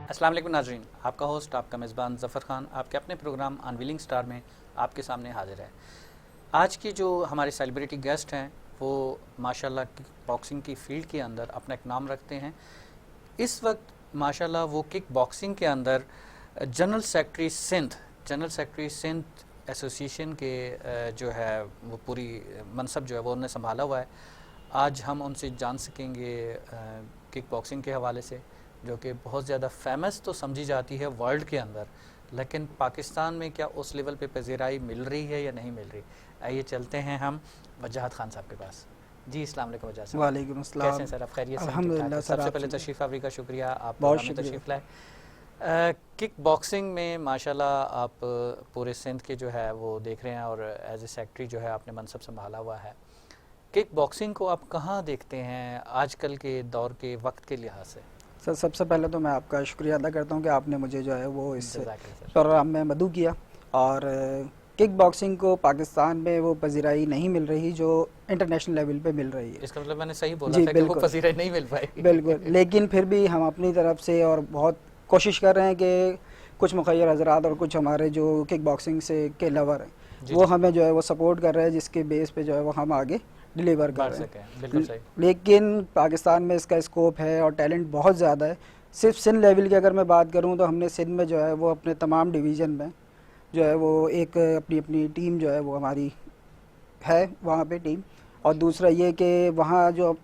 अस्सलाम वालेकुम नाजरीन, आपका होस्ट आपका मेज़बान ज़फ़र ख़ान आपके अपने प्रोग्राम अनवीलिंग स्टार में आपके सामने हाजिर है। आज की जो हमारे सेलिब्रिटी गेस्ट हैं वो माशाल्लाह किक बॉक्सिंग की फ़ील्ड के अंदर अपना एक नाम रखते हैं। इस वक्त माशाल्लाह वो किक बॉक्सिंग के अंदर जनरल सेक्रेटरी सिंध एसोसिएशन के जो है वो पूरी मनसब जो है वो उन्होंने संभाला हुआ है। आज हम उनसे जान सकेंगे किक बॉक्सिंग के हवाले से, जो कि बहुत ज़्यादा फेमस तो समझी जाती है वर्ल्ड के अंदर, लेकिन पाकिस्तान में क्या उस लेवल पे पजीराई मिल रही है या नहीं मिल रही। आइए चलते हैं हम वजाहत खान साहब के पास। जी अस्सलाम वालेकुम वजाहत साहब। वालेकुम अस्सलाम। कैसे हैं सर आप? खैरियत से? अल्हम्दुलिल्लाह सर। सबसे पहले तशरीफ़ आवरी का शुक्रिया, आप बहुत हमें शुक्रिया। तशरीफ़ लाए। किक बॉक्सिंग में माशाल्लाह आप पूरे सिंध के जो है वो देख रहे हैं और एज ए सेक्रेटरी जो है आपने मनसब संभाला हुआ है। किक बॉक्सिंग को आप कहाँ देखते हैं आजकल के दौर के वक्त के लिहाज से? सर सबसे पहले तो मैं आपका शुक्रिया अदा करता हूँ कि आपने मुझे जो है वो इस जज़ाकल्लाह सर। प्रोग्राम में मदऊ किया। और किक बॉक्सिंग को पाकिस्तान में वो पजीराई नहीं मिल रही जो इंटरनेशनल लेवल पे मिल रही है। इसका मतलब मैंने सही बोला जी था कि वो बिल्कुल, पसीराई नहीं मिल पाई। बिल्कुल। लेकिन फिर भी हम अपनी तरफ से और बहुत कोशिश कर रहे हैं कि कुछ मुखय्यर हजरात और कुछ हमारे जो किक बॉक्सिंग से के लवर हैं जी, वो जी। हमें जो है वो सपोर्ट कर रहे हैं, जिसके बेस पे जो है वो हम आगे डिलीवर कर बढ़ रहे हैं। सके, बिल्कुल सही। लेकिन पाकिस्तान में इसका स्कोप है और टैलेंट बहुत ज़्यादा है। सिर्फ सिंध लेवल की अगर मैं बात करूं तो हमने सिंध में जो है वो अपने तमाम डिवीज़न में जो है वो एक अपनी अपनी टीम जो है वो हमारी है वहाँ पे टीम। और दूसरा ये कि वहाँ जो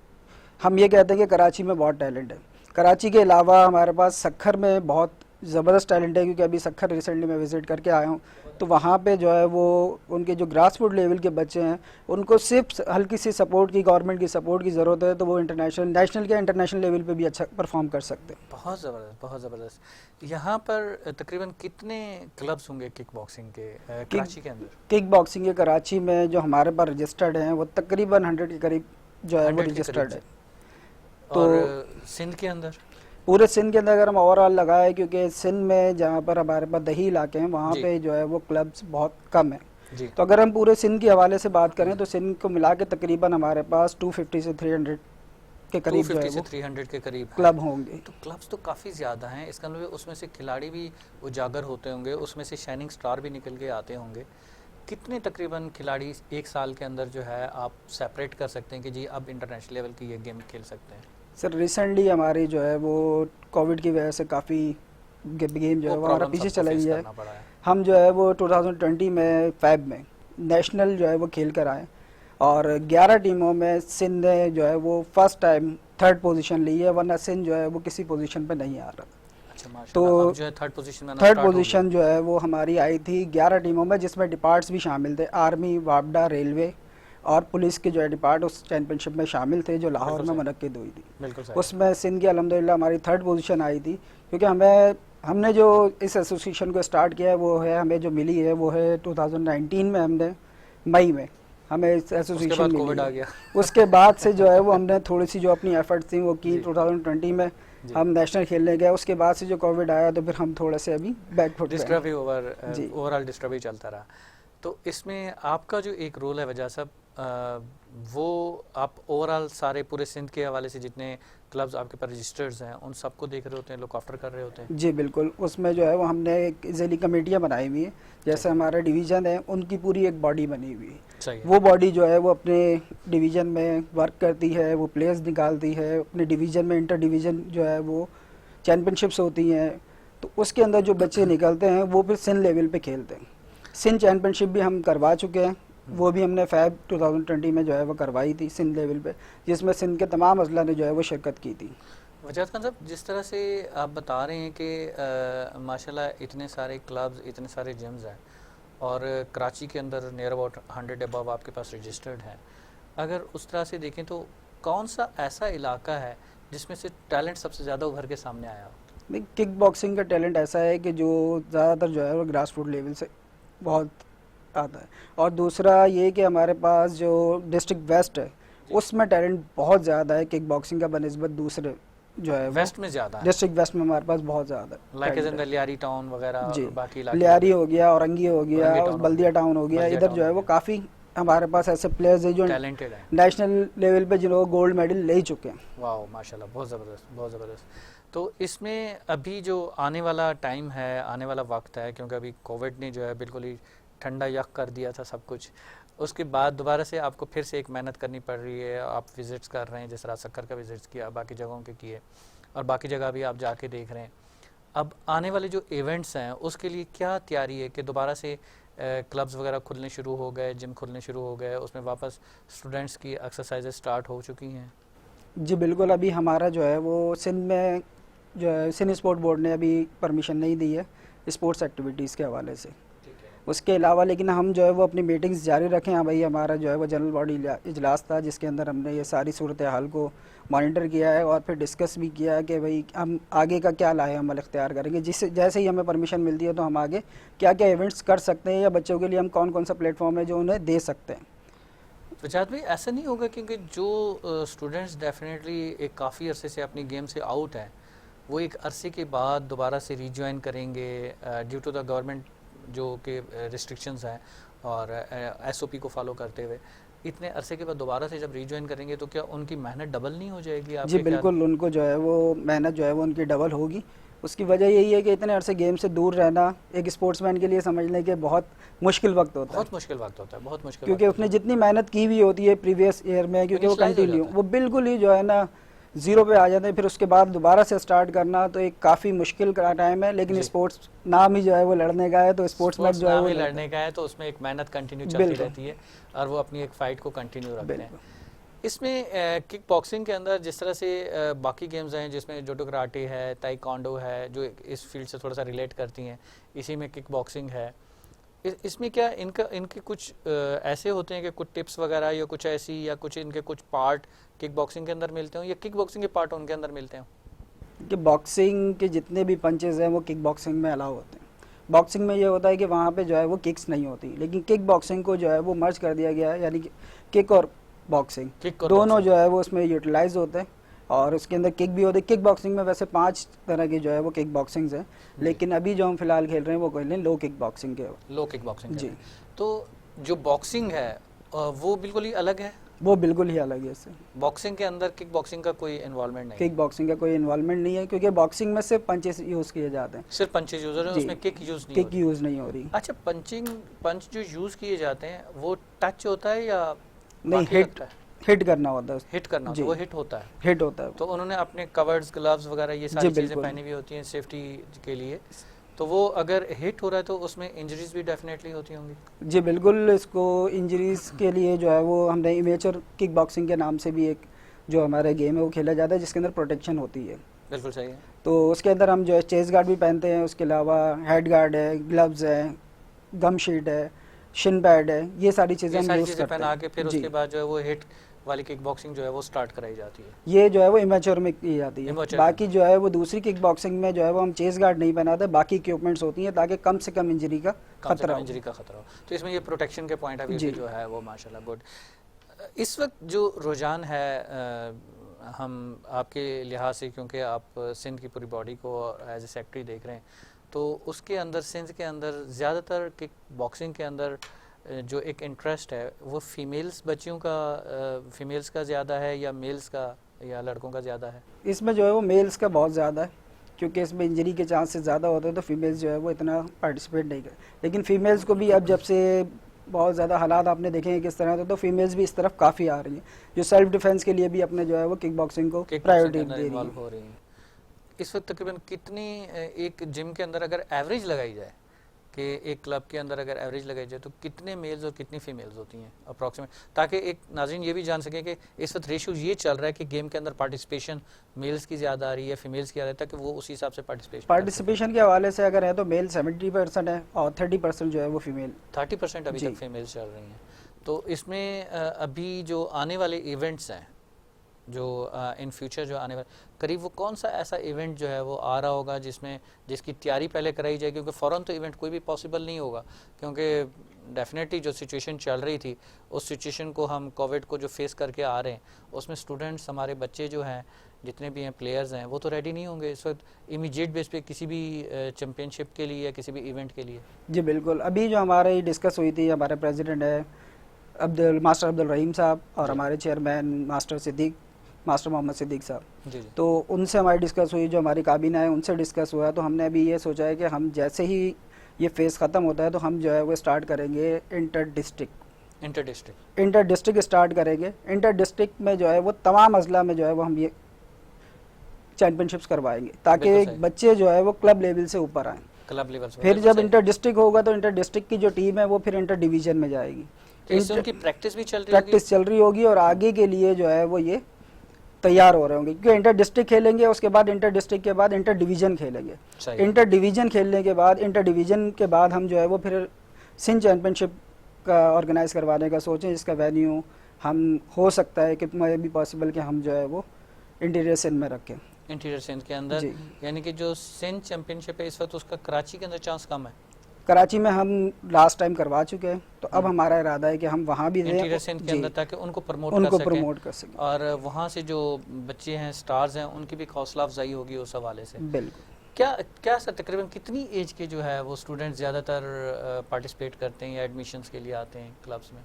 हम ये कहते हैं कि कराची में बहुत टैलेंट है। कराची के अलावा हमारे पास सक्खर में बहुत ज़बरदस्त टैलेंट है, क्योंकि अभी सक्खर रिसेंटली मैं विज़िट करके आया हूँ। तो वहाँ पे जो है वो उनके जो ग्रास रूट लेवल के बच्चे हैं उनको सिर्फ हल्की सी सपोर्ट की, गवर्नमेंट की सपोर्ट की ज़रूरत है, तो वो नेशनल के इंटरनेशनल लेवल पे भी अच्छा परफॉर्म कर सकते हैं। बहुत ज़बरदस्त, बहुत ज़बरदस्त। यहाँ पर तकरीबन कितने क्लब्स होंगे किक बॉक्सिंग के कराची के अंदर? किक बॉक्सिंग के कराची में जो हमारे पास रजिस्टर्ड हैं वो तकरीबन 100 के करीब जो है वो 100 के रजिस्टर्ड करीब है। से। और सिंध के अंदर? पूरे सिंध के अंदर अगर हम ओवरऑल लगाए, क्योंकि सिंध में जहाँ पर हमारे पास दही इलाके हैं वहाँ जी। पे जो है वो क्लब्स बहुत कम है। जी। तो अगर हम पूरे सिंध के हवाले से बात करें तो सिंध को मिला के तकरीबन हमारे पास 250 से 300 के करीब जो है 250 से वो 300 के करीब हैं। क्लब होंगे। तो क्लब्स तो काफ़ी ज़्यादा हैं, इसका मतलब उसमें से खिलाड़ी भी उजागर होते होंगे, उसमें से शाइनिंग स्टार भी निकल के आते होंगे। कितने तकरीबन खिलाड़ी एक साल के अंदर जो है आप सेपरेट कर सकते हैं कि जी अब इंटरनेशनल लेवल की ये गेम खेल सकते हैं? सर रिसेंटली हमारी जो है वो कोविड की वजह से काफ़ी गेम जो है वो हमारा प्रॉब्लम पीछे सबको चला फेस गया है। करना पड़ा है। हम जो है वो 2020 में फैब में नेशनल जो है वो खेल कर आए और 11 टीमों में सिंध ने जो है वो फर्स्ट टाइम थर्ड पोजीशन ली है, वरना सिंध जो है वो किसी पोजीशन पे नहीं आ रहा। अच्छा माशाल्लाह। तो अब जो है थर्ड पोजीशन में आना थर्ड स्टार्ट हो गया। पोजीशन जो है वो हमारी आई थी 11 टीमों में, जिसमें डिपार्ट्स भी शामिल थे, आर्मी, वापडा, रेलवे और पुलिस के जो है डिपार्ट उस चैंपियनशिप में शामिल थे जो लाहौर बिल्कुल में सही। मुनक्किद हुई थी। बिल्कुल सही। उसमें सिंध की अल्हम्दुलिल्लाह हमारी थर्ड पोजीशन आई थी, क्योंकि हमने जो इस एसोसिएशन को स्टार्ट किया है वो है, हमें जो मिली है वो है 2019 में, हमने मई में हमें इस उसके एसोसिएशन बाद मिली कोविड आ है। गया। उसके बाद से जो है वो हमने थोड़ी सी जो अपनी एफर्ट्स थी वो की। जी। 2020 में जी। हम नेशनल खेलने गए, उसके बाद से जो कोविड आया तो फिर हम थोड़े से अभी बैकफुट पे हैं। डिस्टर्ब ही जी। ओवरऑल डिस्टर्ब ही चलता रहा। तो इसमें आपका जो एक रोल है वजह साहब, वो आप ओवरऑल सारे पूरे सिंध के हवाले से जितने क्लब्स आपके पास रजिस्टर्स हैं उन सबको देख रहे होते हैं, लुक आफ्टर कर रहे होते हैं? जी बिल्कुल। उसमें जो है वो हमने एक ज़ेली कमेटियाँ बनाई हुई हैं, जैसे हमारे डिवीज़न है उनकी पूरी एक बॉडी बनी हुई है। सही है। वो बॉडी जो है वो अपने डिवीज़न में वर्क करती है, वो प्लेयर्स निकालती है अपने डिवीज़न में। इंटर डिवीज़न जो है वो चैम्पियनशिप्स होती हैं, तो उसके अंदर जो बच्चे निकलते हैं वो फिर सिंध लेवल पे खेलते हैं। सिंध चैम्पियनशिप भी हम करवा चुके हैं, वो भी हमने फैब 2020 में जो है वो करवाई थी सिंध लेवल पे, जिसमें सिंध के तमाम अजला ने जो है वो शिरकत की थी। वजाहत खान साहब, जिस तरह से आप बता रहे हैं कि माशाल्लाह इतने सारे क्लब्स, इतने सारे जिम्स हैं और कराची के अंदर नियर अबाउट 100 अबव आपके पास रजिस्टर्ड हैं, अगर उस तरह से देखें तो कौन सा ऐसा इलाका है जिसमें से टैलेंट सबसे ज़्यादा उभर के सामने आया हो? नहीं, किक बॉक्सिंग का टैलेंट ऐसा है कि जो ज़्यादातर जो है वो ग्रास रूट लेवल से बहुत आता है। और दूसरा ये कि हमारे पास जो डिस्ट्रिक्ट वेस्ट है उसमें टैलेंट बहुत ज़्यादा है किक बॉक्सिंग का बनस्बत दूसरे जो है वेस्ट में ज़्यादा है, डिस्ट्रिक्ट वेस्ट में हमारे पास बहुत ज़्यादा लाइक talent है। लियारी टाउन वगैरह जी, और बाकी इलाके लियारी हो गया, औरंगी हो गया, औरंगी और टाउन हो बल्दिया गया, टाउन हो गया, बल्दिया इधर टाउन जो हो है वो गया। काफ़ी हमारे पास ऐसे प्लेयर्स हैं जो टैलेंटेड है। नेशनल लेवल पे जिन्होंने गोल्ड मेडल ले चुके हैं। वाह माशाल्लाह, बहुत ज़बरदस्त, बहुत ज़बरदस्त। तो इसमें अभी जो आने वाला टाइम है, आने वाला वक्त है, क्योंकि अभी कोविड ने जो है बिल्कुल ही ठंडा यक कर दिया था सब कुछ, उसके बाद दोबारा से आपको फिर से एक मेहनत करनी पड़ रही है। आप विज़िट्स कर रहे हैं, जिस राज सक्कर का विज़िट्स किया, बाकी जगहों के किए, और बाकी जगह भी आप जाके देख रहे हैं। अब आने वाले जो इवेंट्स हैं उसके लिए क्या तैयारी है कि दोबारा से क्लब्स वगैरह खुलने शुरू हो गए, जिम खुलने शुरू हो गए, उसमें वापस स्टूडेंट्स की एक्सरसाइजेज स्टार्ट हो चुकी हैं? जी बिल्कुल, अभी हमारा जो है वो सिंध में जो है सिंध स्पोर्ट बोर्ड ने अभी परमिशन नहीं दी है स्पोर्ट्स एक्टिविटीज़ के हवाले से। उसके अलावा लेकिन हम जो है वो अपनी मीटिंग्स जारी रखें। हाँ भाई, हमारा जो है वो जनरल बॉडी इजलास था जिसके अंदर हमने ये सारी सूरत हाल को मॉनिटर किया है और फिर डिस्कस भी किया है कि भाई हम आगे का क्या लाए अमल इख्तियार करेंगे, जिससे जैसे ही हमें परमिशन मिलती है तो हम आगे क्या क्या इवेंट्स कर सकते हैं या बच्चों के लिए हम कौन कौन सा प्लेटफॉर्म है जो उन्हें दे सकते हैं। वजाहत भाई, ऐसा नहीं होगा क्योंकि जो स्टूडेंट्स डेफिनेटली एक काफ़ी अरसे से अपनी गेम से आउट हैं, वो एक अरसे के बाद दोबारा से रीजॉइन करेंगे ड्यू टू द गवर्नमेंट जो कि रिस्ट्रिक्शंस हैं और एसओपी को फॉलो करते हुए, इतने अरसे के बाद दोबारा से जब रीजॉइन करेंगे तो क्या उनकी मेहनत डबल नहीं हो जाएगी? जी बिल्कुल, उनको जो है वो मेहनत जो है वो उनकी डबल होगी। उसकी वजह यही है कि इतने अरसे गेम से दूर रहना एक स्पोर्ट्समैन के लिए समझने के बहुत मुश्किल वक्त होता है। बहुत मुश्किल वक्त होता है, बहुत मुश्किल, क्योंकि उसने जितनी मेहनत की हुई होती है प्रीवियस ईयर में, क्योंकि वो कंटिन्यू वो बिल्कुल ही जो है ना जीरो पे आ जाते हैं, फिर उसके बाद दोबारा से स्टार्ट करना तो एक काफ़ी मुश्किल का टाइम है। लेकिन स्पोर्ट्स नाम ही जो है वो लड़ने का है, तो स्पोर्ट्समैन जो है वो लड़ने का है, तो उसमें एक मेहनत कंटिन्यू चलती रहती है और वो अपनी एक फाइट को कंटिन्यू रखते हैं। इसमें किक बॉक्सिंग के अंदर जिस तरह से बाकी गेम्स हैं जिसमें जुडो कराटे है, ताइक्वांडो है, जो इस फील्ड से थोड़ा सा रिलेट करती हैं, इसी में किक बॉक्सिंग है। इसमें क्या इनके कुछ ऐसे होते हैं कि कुछ टिप्स वगैरह या कुछ ऐसी या कुछ इनके कुछ पार्ट किक बॉक्सिंग के अंदर मिलते हो या किक बॉक्सिंग के पार्ट उनके अंदर मिलते हैं? कि बॉक्सिंग के जितने भी पंचेज हैं वो किक बॉक्सिंग में अलाउ होते हैं। बॉक्सिंग में ये होता है कि वहाँ पे जो है वो किक्स नहीं होती, लेकिन किक बॉक्सिंग को जो है वो मर्ज कर दिया गया है, यानी कि किक और बॉक्सिंग दोनों जो है वो उसमें यूटिलाइज होते हैं और उसके अंदर किक भी होते हैं। किक बॉक्सिंग में वैसे 5 तरह की जो है वो किक बॉक्सिंग्स हैं, लेकिन अभी जो हम फिलहाल खेल रहे हैं वो खेल रहे हैं लो किक बॉक्सिंग के। लो किक बॉक्सिंग जी। तो जो बॉक्सिंग है वो बिल्कुल ही अलग है? वो बिल्कुल ही अलग है इससे। बॉक्सिंग के अंदर किक बॉक्सिंग का कोई इन्वॉल्वमेंट नहीं? किक बॉक्सिंग का कोई इन्वॉल्वमेंट नहीं है, क्योंकि बॉक्सिंग में सिर्फ पंचेस यूज किए जाते हैं, सिर्फ पंचेज यूज हो रहे हैं, उसमें किक यूज नहीं हो रही। अच्छा, पंच जो यूज किए जाते हैं वो टच होता है या नहीं? हिट करना होता है, हिट करना होता है, वो हिट होता है, हिट होता है। तो उन्होंने अपने कवर्ड्स, ग्लव्स वगैरह ये सारी चीज़ें पहनी हुई होती हैं सेफ्टी के लिए, तो वो अगर हिट हो रहा है तो उसमें इंजरीज भी डेफिनेटली होती होंगी? जी बिल्कुल, इसको इंजरीज के लिए जो है वो हमने इमेचर किक बॉक्सिंग के नाम से भी एक जो हमारा गेम है वो खेला जाता है, जिसके अंदर प्रोटेक्शन होती है। बिल्कुल सही है। तो उसके अंदर हम जो है चेस्ट गार्ड भी पहनते हैं, उसके अलावा हेड गार्ड है, ग्लव्स है, गम शीट है, शिन पैड है, ये सारी चीज़ें हम यूज़ करते हैं। पहना के फिर उसके बाद जो है वो हिट वाली किक बॉक्सिंग जो है वो स्टार्ट कराई जाती है। ये जो है वो इमेच्योर में की जाती है। बाकी जो है वो दूसरी किक बॉक्सिंग में जो है वो हम चेस्ट गार्ड नहीं पहनाते, बाकी इक्विपमेंट्स होती हैं ताकि कम से कम इंजरी का खतरा हो। तो इसमें ये प्रोटेक्शन के पॉइंट ऑफ व्यू जो है वो माशाल्लाह गुड। इस वक्त जो रुझान है हम आपके लिहाज से, क्योंकि आप सिंध की पूरी बॉडी को एज ए सेक्रेटरी देख रहे हैं, तो उसके अंदर सिंध के अंदर ज़्यादातर किक बॉक्सिंग के अंदर जो एक इंटरेस्ट है वो फीमेल्स बच्चियों का फीमेल्स का ज़्यादा है या मेल्स का या लड़कों का ज़्यादा है? इसमें जो है वो मेल्स का बहुत ज़्यादा है, क्योंकि इसमें इंजरी के चांसेस ज़्यादा होते हैं, तो फीमेल्स जो है वो इतना पार्टिसिपेट नहीं कर। लेकिन फीमेल्स को भी अब जब से बहुत ज़्यादा हालात आपने देखे हैं किस तरह, तो फीमेल्स भी इस तरफ काफ़ी आ रही हैं, जो सेल्फ डिफेंस के लिए भी अपने जो है वो किक बॉक्सिंग को प्रायोरिटी दे रही है। इस वक्त तकरीबन कितनी एक जिम के अंदर अगर एवरेज लगाई जाए कि एक क्लब के अंदर अगर एवरेज लगाई जाए तो कितने मेल्स और कितनी फीमेल्स होती हैं अप्रॉक्सीमेट, ताकि एक नाज़रीन ये भी जान सके कि इस वक्त रेशियो ये चल रहा है कि गेम के अंदर पार्टिसिपेशन मेल्स की ज़्यादा आ रही है फीमेल्स की आ रही है, ताकि वो उसी हिसाब से पार्टिसिपेशन के हवाले से अगर है तो मेल 70% है और 30% जो है वो फीमेल। 30% अभी तक फीमेल्स चल रही हैं। तो इसमें अभी जो आने वाले इवेंट्स हैं जो इन फ्यूचर जो आने वाले करीब, वो कौन सा ऐसा इवेंट जो है वो आ रहा होगा जिसकी तैयारी पहले कराई जाए, क्योंकि फ़ौरन तो इवेंट कोई भी पॉसिबल नहीं होगा, क्योंकि डेफिनेटली जो सिचुएशन चल रही थी उस सिचुएशन को हम कोविड को जो फेस करके आ रहे हैं उसमें स्टूडेंट्स हमारे बच्चे जो हैं जितने भी हैं प्लेयर्स हैं वो तो रेडी नहीं होंगे इस वक्त इमीडिएट बेस पे किसी भी चैम्पियनशिप के लिए या किसी भी इवेंट के लिए। जी बिल्कुल, अभी जो हमारी डिस्कस हुई थी, हमारे प्रेसिडेंट है मास्टर अब्दुल रहीम साहब और जी। हमारे चेयरमैन मास्टर मोहम्मद सिद्दीक साहब। जी जी। तो उनसे हमारी डिस्कस हुई, जो हमारी काबीना है उनसे डिस्कस हुआ। तो हमने अभी ये सोचा है कि हम जैसे ही ये फेज़ ख़त्म होता है तो हम जो है वो स्टार्ट करेंगे इंटर डिस्ट्रिक्ट स्टार्ट करेंगे। इंटर डिस्ट्रिक्ट में जो है वो तमाम अजला में जो है वो हम ये चैंपियनशिप्स करवाएंगे, ताकि बिल्कुल सही। बच्चे जो है वो क्लब लेवल से ऊपर आएँ। क्लब लेवल से फिर बिल्कुल जब सही। इंटर डिस्ट्रिक्ट होगा तो इंटर डिस्ट्रिक्ट की जो टीम है वो फिर इंटर डिवीजन में जाएगी। तो इससे उनकी प्रैक्टिस भी चल रही होगी। प्रैक्टिस चल रही होगी और आगे के लिए जो है वो ये तैयार हो रहे होंगे, क्योंकि इंटर डिस्ट्रिक्ट खेलेंगे, उसके बाद इंटर डिस्ट्रिक्ट के बाद इंटर डिवीजन खेलेंगे। सही। इंटर डिवीजन खेलने के बाद, इंटर डिवीजन के बाद हम जो है वो फिर सिंध चैंपियनशिप का ऑर्गेनाइज करवाने का सोचें, जिसका वेन्यू हम हो सकता है कि मे भी पॉसिबल कि हम जो है वो इंटीरियर सिंध में रखें। इंटीरियर सिंध के अंदर, जी। यानी कि जो सिंध चैंपियनशिप है इस वक्त उसका कराची के अंदर चांस कम है। कराची में हम लास्ट टाइम करवा चुके हैं, तो अब हमारा इरादा है कि हम वहाँ भी दें इंटीरियर सिंध के जी, अंदर, ताकि उनको उनको कर प्रमोट कर सकें। और वहाँ से जो बच्चे हैं, स्टार्स हैं, उनकी भी हौसला अफजाई होगी उस हवाले से। बिल्कुल। क्या क्या सर, तकरीबन कितनी एज के जो है वो स्टूडेंट्स ज़्यादातर पार्टिसिपेट करते हैं या एडमिशन्स के लिए आते हैं क्लब्स में?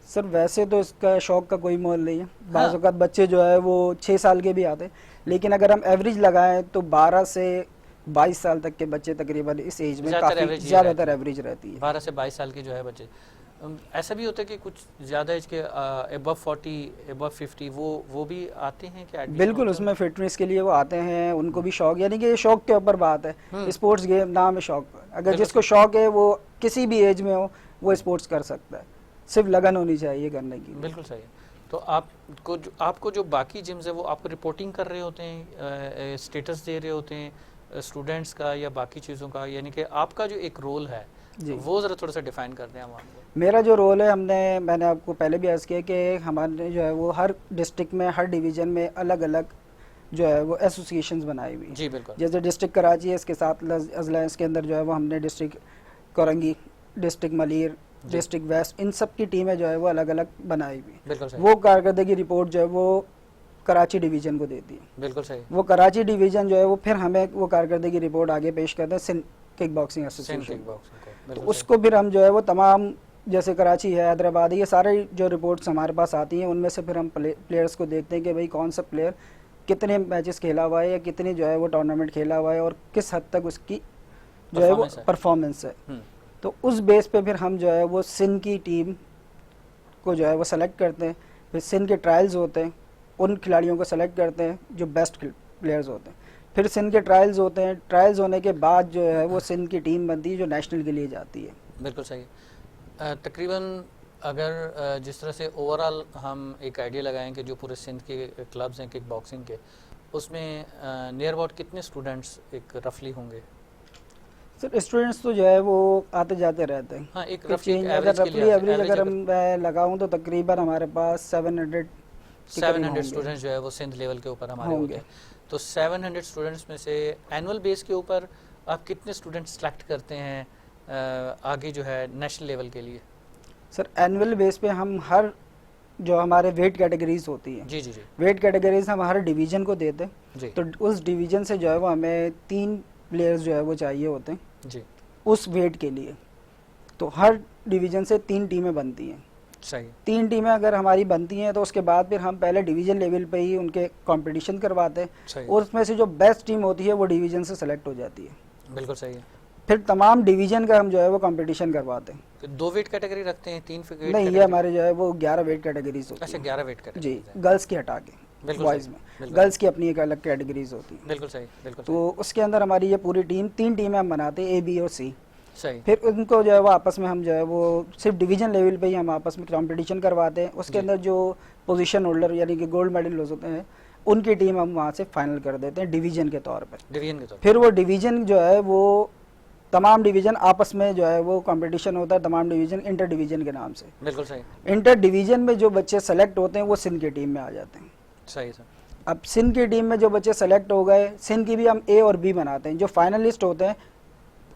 सर वैसे तो इसका शौक का कोई मोल नहीं है। हाँ। बाज़ औक़ात बच्चे जो है वो 6 साल के भी आते हैं, लेकिन अगर हम एवरेज लगाएं तो 12 से 22 साल तक के बच्चे तकरीबन इस एज में काफ़ी ज़्यादातर एवरेज रहती है। 12 से 22 साल के जो है बच्चे। ऐसा भी होता है कि कुछ ज़्यादा एज के अबव 40 अबव 50 वो भी आते हैं क्या? बिल्कुल, उसमें फिटनेस के लिए वो आते हैं, उनको भी शौक, यानी कि ये शौक के ऊपर बात है। स्पोर्ट्स गेम नाम है शौक, अगर जिसको शौक है वो किसी भी एज में हो वो स्पोर्ट्स कर सकता है, सिर्फ लगन होनी चाहिए करने की। बिल्कुल सही है। तो आपको जो बाकी जिम्स है वो आपको रिपोर्टिंग कर रहे होते हैं, स्टेटस दे रहे होते हैं स्टूडेंट्स का या बाकी चीज़ों का, यानी कि आपका जो एक रोल है वो ज़रा थोड़ा सा डिफाइन कर दें हम आपको। मेरा जो रोल है, मैंने आपको पहले भी अर्ज़ किया कि हमारे जो है वो हर डिस्ट्रिक्ट में, हर डिवीज़न में अलग अलग जो है वो एसोसिएशंस बनाई हुई। जी बिल्कुल। जैसे डिस्ट्रिक्ट कराची है, इसके साथ अजला, इसके अंदर जो है वो हमने district Korangi, district Malir, district west, इन सब की टीमें जो है वो अलग अलग बनाई हुई। बिल्कुल सही। वो कारकर्दगी रिपोर्ट जो है वो कराची डिवीज़न को देती है। बिल्कुल सही। वो कराची डिवीज़न जो है वो फिर हमें वो कारकर्दगी रिपोर्ट आगे पेश करते हैं सिंध किक बॉक्सिंग एसोसिएशन को। तो उसको फिर हम जो है वो तमाम, जैसे कराची है, हैदराबाद है, ये सारे जो रिपोर्ट्स हमारे पास आती हैं उनमें से फिर हम प्लेयर्स को देखते हैं कि भाई कौन सा प्लेयर कितने मैचेस खेला हुआ है या कितनी जो है वो टूर्नामेंट खेला हुआ है और किस हद तक उसकी जो है वो परफॉर्मेंस है। तो उस बेस पे फिर हम जो है वो सिंध की टीम को जो है वो सेलेक्ट करते हैं। फिर सिंध के ट्रायल्स होते हैं, उन खिलाड़ियों को सेलेक्ट करते हैं जो बेस्ट प्लेयर्स होते हैं। फिर सिंध के ट्रायल्स होते हैं, ट्रायल्स होने के बाद जो है वो सिंध की टीम बनती है जो नेशनल के लिए जाती है। बिल्कुल सही। तकरीबन अगर जिस तरह से ओवरऑल हम एक आइडिया लगाएं कि जो पूरे सिंध के क्लब्स हैं किक बॉक्सिंग के, उसमें नियर अबाउट कितने स्टूडेंट्स एक रफली होंगे? सर स्टूडेंट्स तो जो है वो आते जाते रहते हैं। हाँ, एक रफली एवरेज अगर हम लगाऊं तो तकरीबन हमारे पास 700 स्टूडेंट्स जो है वो सिंध लेवल के ऊपर हमारे होंगे। तो 700 स्टूडेंट्स में से एनुअल बेस के ऊपर आप कितने स्टूडेंट्स सेलेक्ट करते हैं आगे जो है नेशनल लेवल के लिए? सर एनुअल बेस पे हम हर जो हमारे वेट कैटेगरीज होती है, जी जी जी, वेट कैटेगरीज हम हर डिवीजन को देते हैं। तो उस डिवीजन से जो है वो हमें 3 प्लेयर्स जो है वो चाहिए होते हैं जी उस वेट के लिए। तो हर डिवीजन से 3 टीमें बनती हैं। सही। 3 टीमें अगर हमारी बनती हैं तो उसके बाद फिर हम पहले डिवीजन लेवल पे ही उनके कंपटीशन करवाते हैं और उसमें से जो बेस्ट टीम होती है वो डिवीजन से सेलेक्ट हो जाती है। बिल्कुल सही है। फिर तमाम डिवीजन का हम जो है वो कंपटीशन करवाते हैं। तो 2 वेट कैटेगरी रखते हैं, 3 वेट नहीं, ये हमारे जो है वो 11 वेट कैटेगरीज होती है। अच्छा, 11 वेट कैटेगरी जी, गर्ल्स की हटा के बॉयज में गर्ल्स की अपनी एक अलग कैटेगरीज होती है। बिल्कुल सही, बिल्कुल। तो उसके अंदर हमारी ये पूरी टीम 3 टीमें हम बनाते हैं, A, B और C। सही। फिर उनको जो है वो आपस में हम जो है वो सिर्फ डिवीजन लेवल पे ही हम आपस में कंपटीशन करवाते हैं। उसके अंदर जो पोजीशन होल्डर यानी कि गोल्ड मेडल होते हैं उनकी टीम हम वहाँ से फाइनल कर देते हैं डिवीजन के तौर पर। फिर वो डिवीजन जो है वो तमाम डिवीजन आपस में जो है वो कंपटीशन होता है, तमाम डिवीजन इंटर डिवीजन के नाम से। बिल्कुल सही। इंटर डिवीजन में जो बच्चे सेलेक्ट होते हैं वो सिंध की टीम में आ जाते हैं। सही सर। अब सिंध की टीम में जो बच्चे सेलेक्ट हो गए, सिंध की भी हम A और B बनाते हैं। जो फाइनलिस्ट होते हैं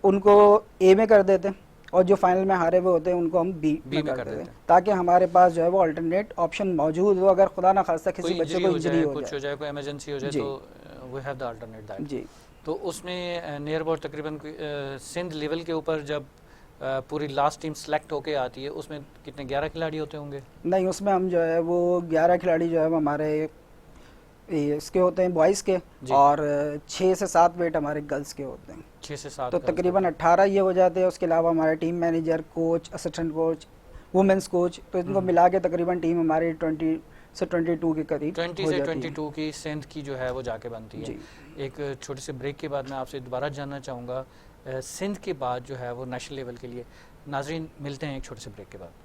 उनको A में कर देते हैं और जो फाइनल में हारे हुए होते हैं उनको हम B में कर देते हैं, ताकि हमारे पास जो है वो अल्टरनेट ऑप्शन मौजूद हो। अगर खुदा ना खास्ता किसी बच्चे को इंजरी हो जाए, कोई इमरजेंसी हो जाए, तो we have the alternate that. जी। तो उसमें नियर अबाउट तकरीबन सिंध लेवल के ऊपर जब पूरी लास्ट टीम सेलेक्ट होके आती है, उसमें कितने 11 खिलाड़ी होते होंगे? नहीं, उसमें हम जो है वो 11 खिलाड़ी जो है वो हमारे इसके होते हैं बॉयज़ के, जी। और 6 से 7 वेट हमारे गर्ल्स के होते हैं। 6 से 7 तो गर्ल्स तकरीबन होते 18 ये हो जाते हैं। उसके अलावा हमारे team manager, coach, assistant coach, women's coach, तो इनको हम्म। मिला के तकरीबन टीम हमारी 20 से 22 के करीब 20 हो से जाती है। 22 की सिंध की जो है वो जाके बनती है। जी। एक छोटे से ब्रेक के बाद मैं आपसे दोबारा जानना चाहूँगा, सिंध के बाद जो है वो नेशनल लेवल के लिए। नाजरीन, मिलते हैं एक छोटे से ब्रेक के बाद।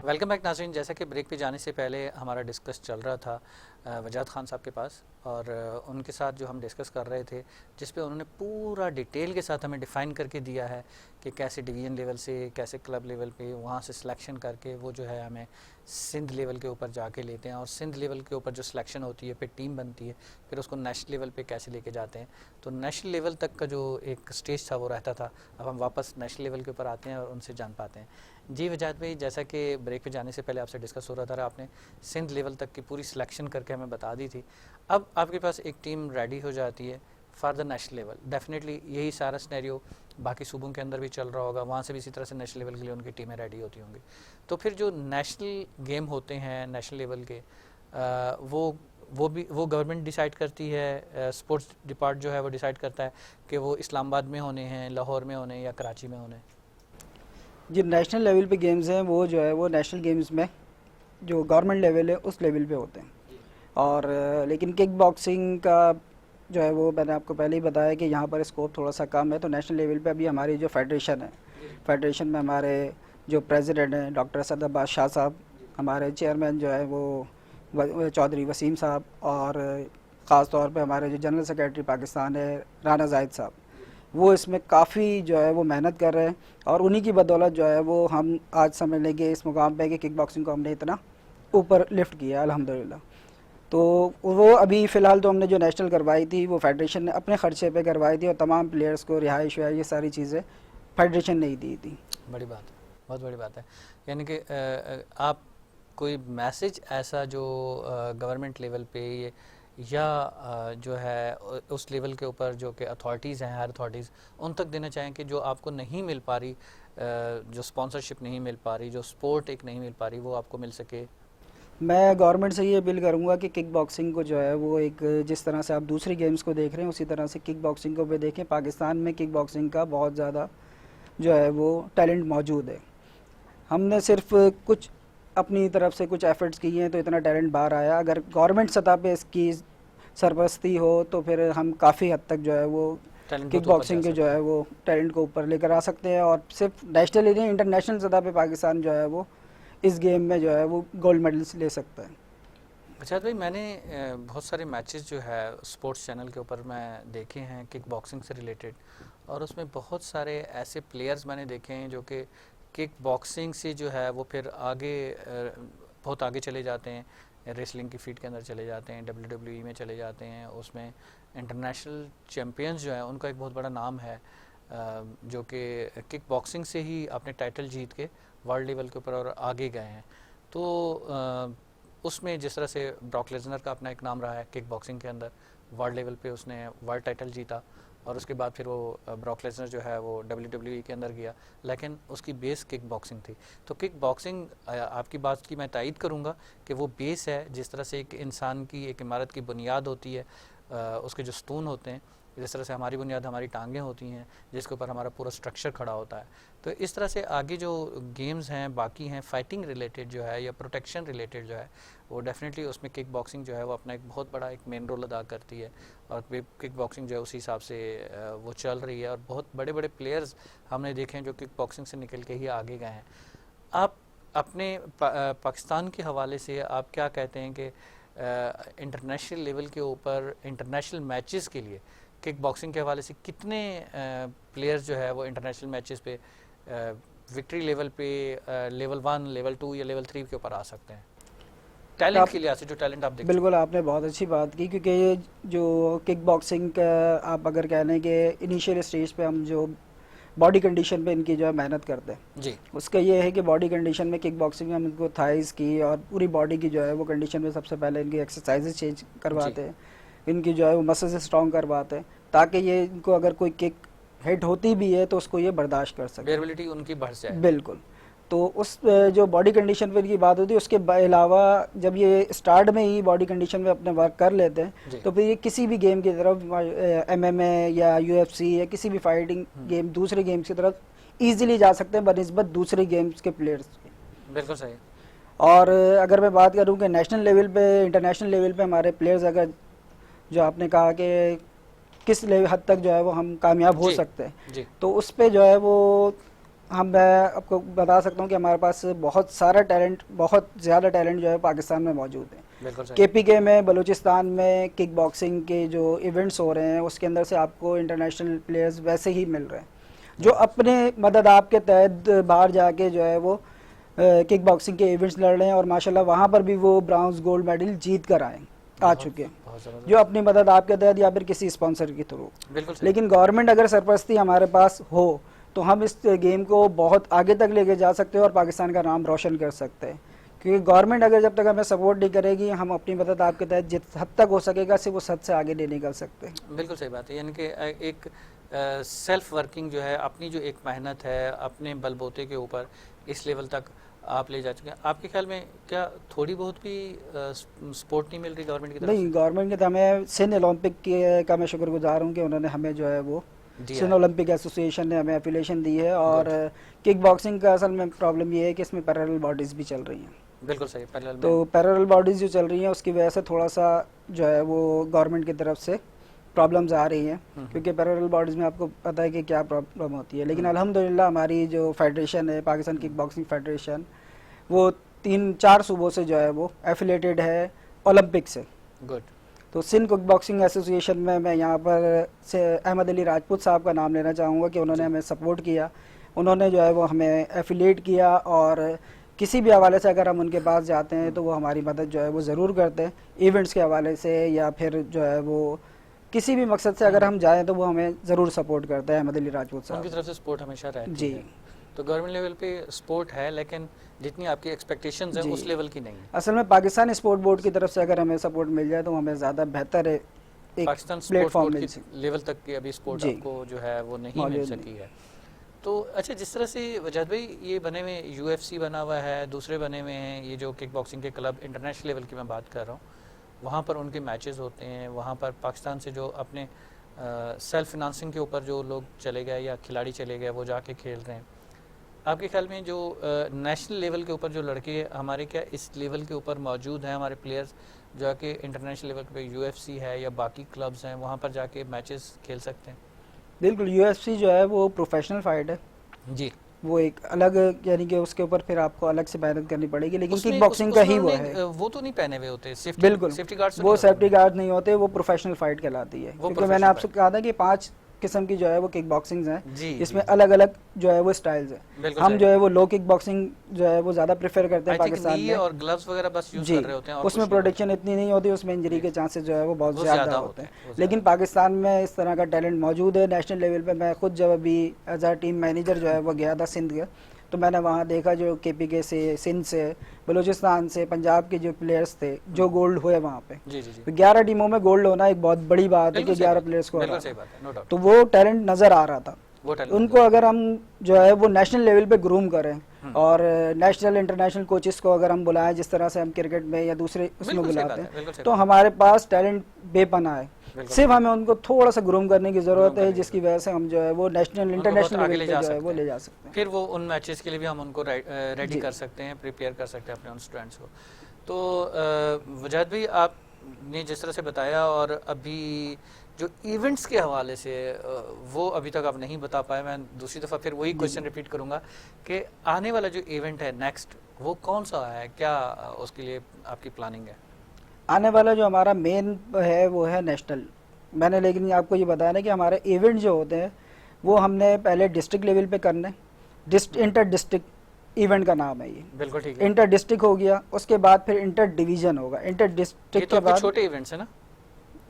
वेलकम बैक नाज़रीन। जैसा कि ब्रेक पे जाने से पहले हमारा डिस्कस चल रहा था वजाद खान साहब के पास, और उनके साथ जो हम डिस्कस कर रहे थे, जिस पे उन्होंने पूरा डिटेल के साथ हमें डिफ़ाइन करके दिया है कि कैसे डिवीज़न लेवल से, कैसे क्लब लेवल पे वहाँ से सिलेक्शन करके वो जो है हमें सिंध लेवल के ऊपर जाके लेते हैं, और सिंध लेवल के ऊपर जो सिलेक्शन होती है, फिर टीम बनती है, फिर उसको नेशनल लेवल पे कैसे लेके जाते हैं। तो नेशनल लेवल तक का जो एक स्टेज था वो रहता था। अब हम वापस नेशनल लेवल के ऊपर आते हैं और उनसे जान पाते हैं। जी वजाद भाई, जैसा कि ब्रेक पे जाने से पहले आपसे डिस्कस हो रहा था, आपने सिंध लेवल तक की पूरी सिलेक्शन करके हमें बता दी थी। अब आपके पास एक टीम रेडी हो जाती है for the national level. Definitely यही सारा सिनेरियो बाकी सूबों के अंदर भी चल रहा होगा, वहाँ से भी इसी तरह से नेशनल लेवल के लिए उनकी टीमें रेडी होती होंगी। तो फिर जो नेशनल गेम होते हैं नेशनल लेवल के, वो गवर्नमेंट डिसाइड करती है, स्पोर्ट्स डिपार्ट जो है वो डिसाइड करता है कि वो इस्लामाबाद में होने हैं, लाहौर में होने या कराची में होने? जो नेशनल लेवल पे गेम्स हैं वो जो है वो नेशनल गेम्स में जो गवर्नमेंट लेवल है उस लेवल पे होते हैं। और लेकिन किक बॉक्सिंग का जो है वो मैंने आपको पहले ही बताया कि यहाँ पर स्कोप थोड़ा सा कम है। तो नेशनल लेवल पे अभी हमारी जो फेडरेशन है, फेडरेशन में हमारे जो प्रेसिडेंट हैं डॉक्टर असद अब्बास शाह साहब, हमारे चेयरमैन जो है वो चौधरी वसीम साहब, और ख़ास तौर पे हमारे जो जनरल सेक्रेटरी पाकिस्तान है राना जाहिद साहब, वो इसमें काफ़ी जो है वो मेहनत कर रहे हैं। और उन्हीं की बदौलत जो है वो हम आज समझ लेंगे इस मुकाम पे कि किक बॉक्सिंग को हमने इतना ऊपर लिफ्ट किया अल्हम्दुलिल्लाह। तो वो अभी फ़िलहाल तो हमने जो नेशनल करवाई थी वो फेडरेशन ने अपने ख़र्चे पे करवाई थी, और तमाम प्लेयर्स को रिहाइश वहाइश ये सारी चीज़ें फेडरेशन ने ही दी थी। बड़ी बात है, बहुत बड़ी बात है। यानी कि आप कोई मैसेज ऐसा जो गवर्नमेंट लेवल पे ये या जो है उस लेवल के ऊपर जो कि अथॉरिटीज़ हैं, हायर अथॉरिटीज़, उन तक देना चाहें कि जो आपको नहीं मिल पा रही, जो स्पॉन्सरशिप नहीं मिल पा रही, जो स्पोर्ट एक नहीं मिल पा रही, वो आपको मिल सके? मैं गवर्नमेंट से ये अपील करूंगा कि किक बॉक्सिंग को जो है वो एक, जिस तरह से आप दूसरी गेम्स को देख रहे हैं उसी तरह से किक बॉक्सिंग को भी देखें। पाकिस्तान में किक बॉक्सिंग का बहुत ज़्यादा जो है वो टैलेंट मौजूद है। हमने सिर्फ कुछ अपनी तरफ से कुछ एफर्ट्स किए हैं तो इतना टैलेंट बाहर आया। अगर गवर्नमेंट सतह पे इसकी सरपरस्ती हो तो फिर हम काफ़ी हद तक जो है वो टैलेंट किक बॉक्सिंग के जो है वो टैलेंट को ऊपर लेकर आ सकते हैं, और सिर्फ नेशनल ही नहीं इंटरनेशनल सतह पे पाकिस्तान जो है वो इस गेम में जो है वो गोल्ड मेडल्स ले सकता है। अच्छा भाई, मैंने बहुत सारे मैचेस जो है स्पोर्ट्स चैनल के ऊपर मैं देखे हैं किक बॉक्सिंग से रिलेटेड, और उसमें बहुत सारे ऐसे प्लेयर्स मैंने देखे हैं जो कि किक बॉक्सिंग से जो है वो फिर आगे बहुत आगे चले जाते हैं, रेसलिंग की फील्ड के अंदर चले जाते हैं, WWE में चले जाते हैं, उसमें इंटरनेशनल चैम्पियंस जो है उनका एक बहुत बड़ा नाम है, जो कि किक बॉक्सिंग से ही अपने टाइटल जीत के वर्ल्ड लेवल के ऊपर और आगे गए हैं। तो उसमें जिस तरह से ब्रॉक लेसनर का अपना एक नाम रहा है किक बॉक्सिंग के अंदर, वर्ल्ड लेवल पे उसने वर्ल्ड टाइटल जीता, और उसके बाद फिर वो ब्रॉक लेसनर जो है वो WWE के अंदर गया, लेकिन उसकी बेस किक बॉक्सिंग थी। तो किक बॉक्सिंग, आपकी बात की मैं तायद करूँगा कि वो बेस है, जिस तरह से एक इंसान की एक इमारत की बुनियाद होती है, उसके जो स्तून होते हैं, जिस तरह से हमारी बुनियाद हमारी टांगें होती हैं जिसके ऊपर हमारा पूरा स्ट्रक्चर खड़ा होता है। तो इस तरह से आगे जो गेम्स हैं बाकी हैं, फाइटिंग रिलेटेड जो है या प्रोटेक्शन रिलेटेड जो है, वो डेफिनेटली उसमें किक बॉक्सिंग जो है वो अपना एक बहुत बड़ा एक मेन रोल अदा करती है, और किक बॉक्सिंग जो है उसी हिसाब से वो चल रही है, और बहुत बड़े बड़े प्लेयर्स हमने देखे हैं जो किक बॉक्सिंग से निकल के ही आगे गए हैं। आप अपने पाकिस्तान के हवाले से आप क्या कहते हैं कि इंटरनेशनल लेवल के ऊपर इंटरनेशनल मैचेस के लिए किक बॉक्सिंग के हवाले से कितने प्लेयर्स जो है वो इंटरनेशनल मैचेस पे विक्ट्री लेवल पे लेवल 1, लेवल 2 या लेवल 3 के ऊपर आ सकते हैं, टैलेंट के लिहाज से, जो टैलेंट आप देखते हैं? बिल्कुल, आपने बहुत अच्छी बात की, क्योंकि ये जो किक बॉक्सिंग का आप अगर कह लें कि इनिशियल स्टेज पे हम जो बॉडी कंडीशन पे इनकी जो है मेहनत करते हैं जी। उसका ये है कि बॉडी कंडीशन में किक बॉक्सिंग में हम इनको थाइस की और पूरी बॉडी की जो है वो कंडीशन में सबसे पहले इनकी एक्सरसाइजेज चेंज करवाते हैं, इनकी जो है वो मसल्स स्ट्रॉन्ग करवाते हैं ताकि ये इनको अगर कोई किक हिट होती भी है तो उसको ये बर्दाश्त कर सके, बेयरबिलिटी उनकी बढ़ जाए। बिल्कुल। तो उस जो बॉडी कंडीशन पर की बात होती है उसके अलावा जब ये स्टार्ट में ही बॉडी कंडीशन में अपने वर्क कर लेते हैं तो फिर ये किसी भी गेम की तरफ MMA या UFC या किसी भी फाइटिंग गेम दूसरे गेम्स की तरफ इजीली जा सकते हैं बनिस्बत दूसरे गेम्स के प्लेयर्स। बिल्कुल सही। और अगर मैं बात करूं कि नेशनल लेवल पे इंटरनेशनल लेवल पे हमारे प्लेयर्स अगर जो आपने कहा कि किस हद तक जो है वो हम कामयाब हो सकते हैं, तो उस पे जो है वो मैं आपको बता सकता हूँ कि हमारे पास बहुत सारा टैलेंट, बहुत ज़्यादा टैलेंट जो है पाकिस्तान में मौजूद है। KPK में बलूचिस्तान में किक बॉक्सिंग के जो इवेंट्स हो रहे हैं उसके अंदर से आपको इंटरनेशनल प्लेयर्स वैसे ही मिल रहे हैं जो अपने मदद आपके तहत बाहर जाके जो है वो किक बॉक्सिंग के इवेंट्स लड़ रहे हैं और माशाल्लाह वहाँ पर भी वो ब्राउन्स गोल्ड मेडल जीत कर आ चुके हैं जो अपनी मदद आपके तहत या फिर किसी स्पॉन्सर के थ्रू। लेकिन गवर्नमेंट अगर सरपरस्ती हमारे पास हो तो हम इस गेम को बहुत आगे तक लेके जा सकते हैं और पाकिस्तान का नाम रोशन कर सकते हैं, क्योंकि गवर्नमेंट अगर जब तक हमें सपोर्ट नहीं करेगी हम अपनी मदद आपके तहत जिस हद तक हो सकेगा सिर्फ उस हद से आगे नहीं निकल सकते। बिल्कुल सही बात है, यानी कि एक सेल्फ वर्किंग जो है, अपनी जो एक मेहनत है अपने बलबूते के ऊपर इस लेवल तक आप ले जा चुके हैं। आपके ख्याल में क्या थोड़ी बहुत भी सपोर्ट नहीं मिल रही गवर्नमेंट की तरफ? नहीं, गवर्नमेंट की तरफ हमें सिंध ओलंपिक का मैं शुक्रगुजार हूँ कि उन्होंने हमें जो है वो सिंध ओलंपिक एसोसिएशन ने हमें एफिलिएशन दी है। और किक बॉक्सिंग का असल में प्रॉब्लम ये है कि इसमें पैरेलल बॉडीज भी चल रही हैं। बिल्कुल सही। तो पैरेलल बॉडीज जो चल रही हैं उसकी वजह से थोड़ा सा जो है वो गवर्नमेंट की तरफ से प्रॉब्लम्स आ रही हैं, क्योंकि पैरेलल बॉडीज में आपको पता है कि क्या प्रॉब्लम होती है। लेकिन अल्हम्दुलिल्लाह हमारी जो फेडरेशन है पाकिस्तान किक बॉक्सिंग फेडरेशन वो 3-4 सूबों से जो है वो एफिलेटेड है ओलंपिक से। गुड। तो सिंध किक बॉक्सिंग एसोसिएशन में मैं यहाँ पर से अहमद अली राजपूत साहब का नाम लेना चाहूँगा कि उन्होंने हमें सपोर्ट किया, उन्होंने जो है वो हमें एफिलेट किया और किसी भी हवाले से अगर हम उनके पास जाते हैं तो वो हमारी मदद जो है वो ज़रूर करते हैं, इवेंट्स के हवाले से या फिर जो है वो किसी भी मकसद से अगर हम जाएं तो वो हमें ज़रूर सपोर्ट करता है अहमद अली राजपूत साहब। उनकी तरफ से सपोर्ट हमेशा रहती जी है। तो गवर्नमेंट लेवल पे सपोर्ट है लेकिन जितनी आपकी एक्सपेक्टेशंस है उस लेवल की नहीं है। असल में पाकिस्तान स्पोर्ट बोर्ड की तरफ से अगर हमें सपोर्ट मिल जाए तो हमें ज़्यादा बेहतर है एक पाकिस्तान प्लेटफॉर्म लेवल तक की अभी सपोर्ट आपको जो है वो नहीं मिल सकी है। तो अच्छा, जिस तरह से वजाद भाई ये बने हुए UFC बना हुआ है, दूसरे बने हुए हैं, ये जो किक बॉक्सिंग के क्लब इंटरनेशनल लेवल की मैं बात कर रहा हूँ, वहाँ पर उनके मैचेस होते हैं, वहाँ पर पाकिस्तान से जो अपने सेल्फ फिनांसिंग के ऊपर जो लोग चले गए या खिलाड़ी चले गए वो जाके खेल रहे हैं। आपके ख्याल में जो नेशनल लेवल के ऊपर जो लड़के हमारे क्या इस लेवल के ऊपर मौजूद हैं हमारे प्लेयर्स जो आके इंटरनेशनल लेवल पे UFC है या बाकी क्लब्स हैं वहाँ पर जाके मैचेस खेल सकते हैं? बिल्कुल, UFC जो है वो प्रोफेशनल फाइट है जी, वो एक अलग यानी कि उसके ऊपर फिर आपको अलग से मेहनत करनी पड़ेगी, लेकिन किक बॉक्सिंग का ही वो है। वो तो नहीं पहने हुए होते सेफ्टी, बिल्कुल सेफ्टी गार्ड्स, वो सेफ्टी गार्ड नहीं होते, वो प्रोफेशनल फाइट कहलाती है। क्योंकि मैंने आपसे कहा था कि 5 किस्म की जो है वो किक बॉक्सिंग है, इसमें अलग अलग जो है वो स्टाइल्स है। हम जो है वो लो किक बॉक्सिंग जो है वो ज्यादा प्रेफर करते हैं पाकिस्तान में, और ग्लव्स वगैरह बस यूज कर रहे होते हैं, उसमें प्रोटेक्शन इतनी नहीं होती, उसमें इंजरी के चांसेस जो है वो बहुत ज्यादा होते हैं। लेकिन पाकिस्तान में इस तरह का टैलेंट मौजूद है नेशनल लेवल पे। मैं खुद जब अभी एज आ टीम मैनेजर जो है वो गया था सिंध के, तो मैंने वहाँ देखा जो KPK से, सिंध से, बलूचिस्तान से, पंजाब के जो प्लेयर्स थे जो गोल्ड हुए वहाँ पे। तो 11 टीमों में गोल्ड होना एक बहुत बड़ी बात है कि 11 प्लेयर्स को, तो वो टैलेंट नज़र आ रहा था। उनको अगर हम जो है वो नेशनल लेवल पे ग्रूम करें और नेशनल इंटरनेशनल कोचेस को अगर हम बुलाएं जिस तरह से हम क्रिकेट में या दूसरे उसमें बुलाते हैं, तो हमारे पास टैलेंट बेपना है। सिर्फ हमें उनको थोड़ा सा ग्रूम करने की जरूरत है, जिसकी वजह से हम जो है वो नेशनल इंटरनेशनल लेवल पे जो है वो ले जा सकते हैं। फिर वो उन मैचेस के लिए भी हम उनको रेडी कर सकते हैं, प्रिपेयर कर सकते हैं अपने उन स्टूडेंट्स को। तो वजाद भाई आपने जिस तरह से बताया और अभी जो इवेंट्स के हवाले से वो अभी तक आप नहीं बता पाए, मैं दूसरी दफ़ा फिर वही क्वेश्चन रिपीट करूंगा कि आने वाला जो इवेंट है नेक्स्ट वो कौन सा है, क्या उसके लिए आपकी प्लानिंग है? आने वाला जो हमारा मेन है वो है नेशनल। मैंने लेकिन आपको ये बताया ना कि हमारे इवेंट जो होते हैं वो हमने पहले डिस्ट्रिक्ट लेवल पे करने, इंटर डिस्ट्रिक्ट इवेंट का नाम है ये। बिल्कुल ठीक है। इंटर डिस्ट्रिक्ट हो गया, उसके बाद फिर इंटर डिवीजन होगा, इंटर डिस्ट्रिक्ट के बाद छोटे इवेंट्स है ना?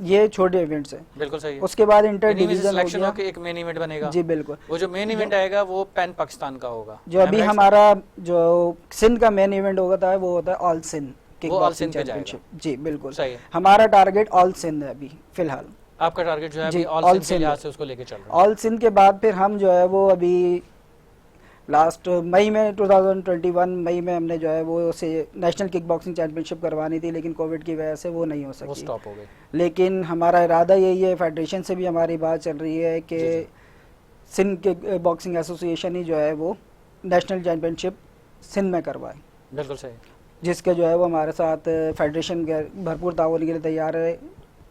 ये छोटे इवेंट्स हैं। बिल्कुल सही है। उसके बाद इंटर इन्हीं में से डिवीजन हो सिलेक्शन गया। होकर एक मेन इवेंट बनेगा। जी बिल्कुल। वो जो मेन इवेंट आएगा वो पैन पाकिस्तान का होगा। जो अभी हमारा जो सिंध का मेन इवेंट होता है वो होता है all Sindh kick boxing championship. जी बिल्कुल सही है। हमारा टारगेट ऑल सिंध है अभी फिलहाल। आपका टारगेट जो है जी, अभी ऑल सिंध के लिहाज से उसको लेके चल रहा है। ऑल सिंध के बाद फिर हम जो है वो अभी लास्ट मई में 2021 मई में हमने जो है वो उसे नेशनल किक बॉक्सिंग चैंपियनशिप करवानी थी, लेकिन कोविड की वजह से वो नहीं हो सकी, वो स्टॉप हो गई। लेकिन हमारा इरादा यही है, फेडरेशन से भी हमारी बात चल रही है कि सिंध किक बॉक्सिंग एसोसिएशन ही जो है वो नेशनल चैंपियनशिप सिंध में करवाए। बिल्कुल सही। जिसके जो है वो हमारे साथ फेडरेशन भरपूर ताउन के लिए तैयार है।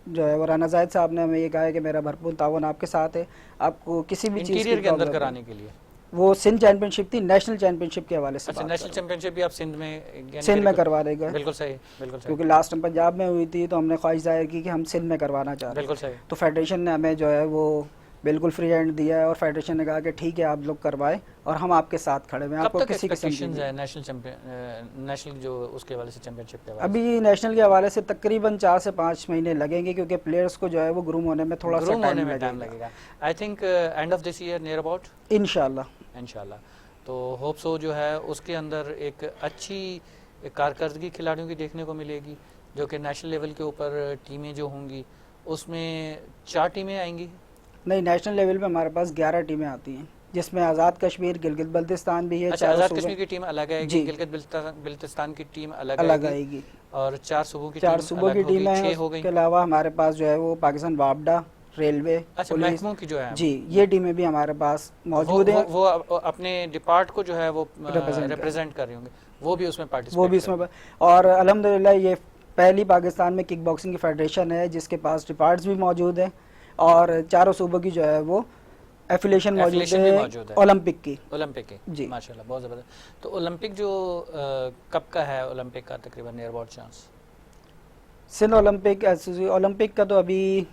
जो है वो राना जाहिद साहब ने हमें ये कहा है कि मेरा भरपूर ताउन आपके साथ है, आपको किसी भी चीज़ इंटीरियर के अंदर कराने के लिए। वो सिंध चैंपियनशिप थी, नेशनल चैंपियनशिप के हवाले से। अच्छा, नेशनल चैंपियनशिप भी आप सिंध में करवा देंगे। बिल्कुल सही, बिल्कुल सही। क्योंकि लास्ट टाइम पंजाब में हुई थी तो हमने ख्वाहिश जाहिर की कि हम सिंध में करवाना चाह रहे हैं। बिल्कुल सही। तो फेडरेशन ने हमें जो है वो बिल्कुल फ्री हैंड दिया है और फेडरेशन ने कहा कि ठीक है आप लोग करवाएं और हम आपके साथ खड़े हैं। आपको किसी किस्म की है नेशनल जो उसके हवाले से चैंपियनशिप के हवाले अभी नेशनल के हवाले से तकरीबन 4 से 5 महीने लगेंगे, क्योंकि प्लेयर्स को जो है वो ग्रूम होने में थोड़ा सा टाइम लगेगा। I think end of this year near about इंशाल्लाह। तो होप सो जो है उसके अंदर एक अच्छी कारकर्दगी खिलाड़ियों की देखने को मिलेगी, जो कि नेशनल लेवल के ऊपर टीमें जो होंगी उसमें 4 टीमें आएंगी। नहीं, नेशनल लेवल पे हमारे पास 11 टीमें आती हैं, जिसमें आज़ाद कश्मीर, गिलगित बल्तिस्तान भी है। अच्छा, आज़ाद कश्मीर की टीम अलग आएगी, गिलगित बल्तिस्तान की टीम अलग आएगी और 4 सूबों की टीम है। उसके अलावा हमारे पास जो है वो पाकिस्तान वापडा, रेलवे, अच्छा, महकमों की जो है जी ये टीमें भी हमारे पास मौजूद हैं। वो अपने डिपार्ट को जो है वो रिप्रेजेंट कर रही होंगे, वो भी उसमें पार्टिसिपेट और अल्हम्दुलिल्लाह ये पहली पाकिस्तान में किक बॉक्सिंग की फेडरेशन है जिसके पास डिपार्ट्स भी मौजूद हैं और 4 सूबों की जो है वो एफिलिएशन मौजूद है ओलंपिक की जी। माशाल्लाह, बहुत ज़बरदस्त। तो ओलंपिक जो कब का है ओलंपिक का तकरीबन near about chance? Sindh Olympic का तो अभी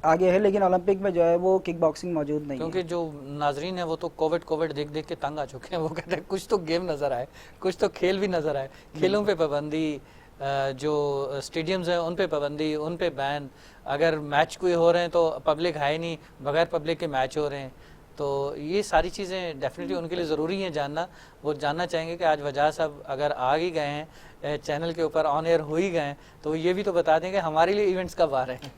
आगे है, लेकिन ओलंपिक में जो है वो किक बॉक्सिंग मौजूद नहीं क्योंकि जो नाजरीन है वो तो कोविड देख के तंग आ चुके हैं। वो कहते हैं कुछ तो गेम नज़र आए, कुछ तो खेल भी नज़र आए। खेलों पे पाबंदी, जो स्टेडियम्स हैं उन पे पाबंदी, उन पे बैन। अगर मैच कोई हो रहे हैं तो पब्लिक है नहीं, बगैर पब्लिक के मैच हो रहे हैं। तो ये सारी चीज़ें डेफिनेटली उनके लिए ज़रूरी हैं जानना। वो जानना चाहेंगे कि आज वजह साहब अगर आ ही गए हैं चैनल के ऊपर, ऑन एयर हो ही गए हैं, तो ये भी तो बता दें कि हमारे लिए इवेंट्स कब आ रहे हैं।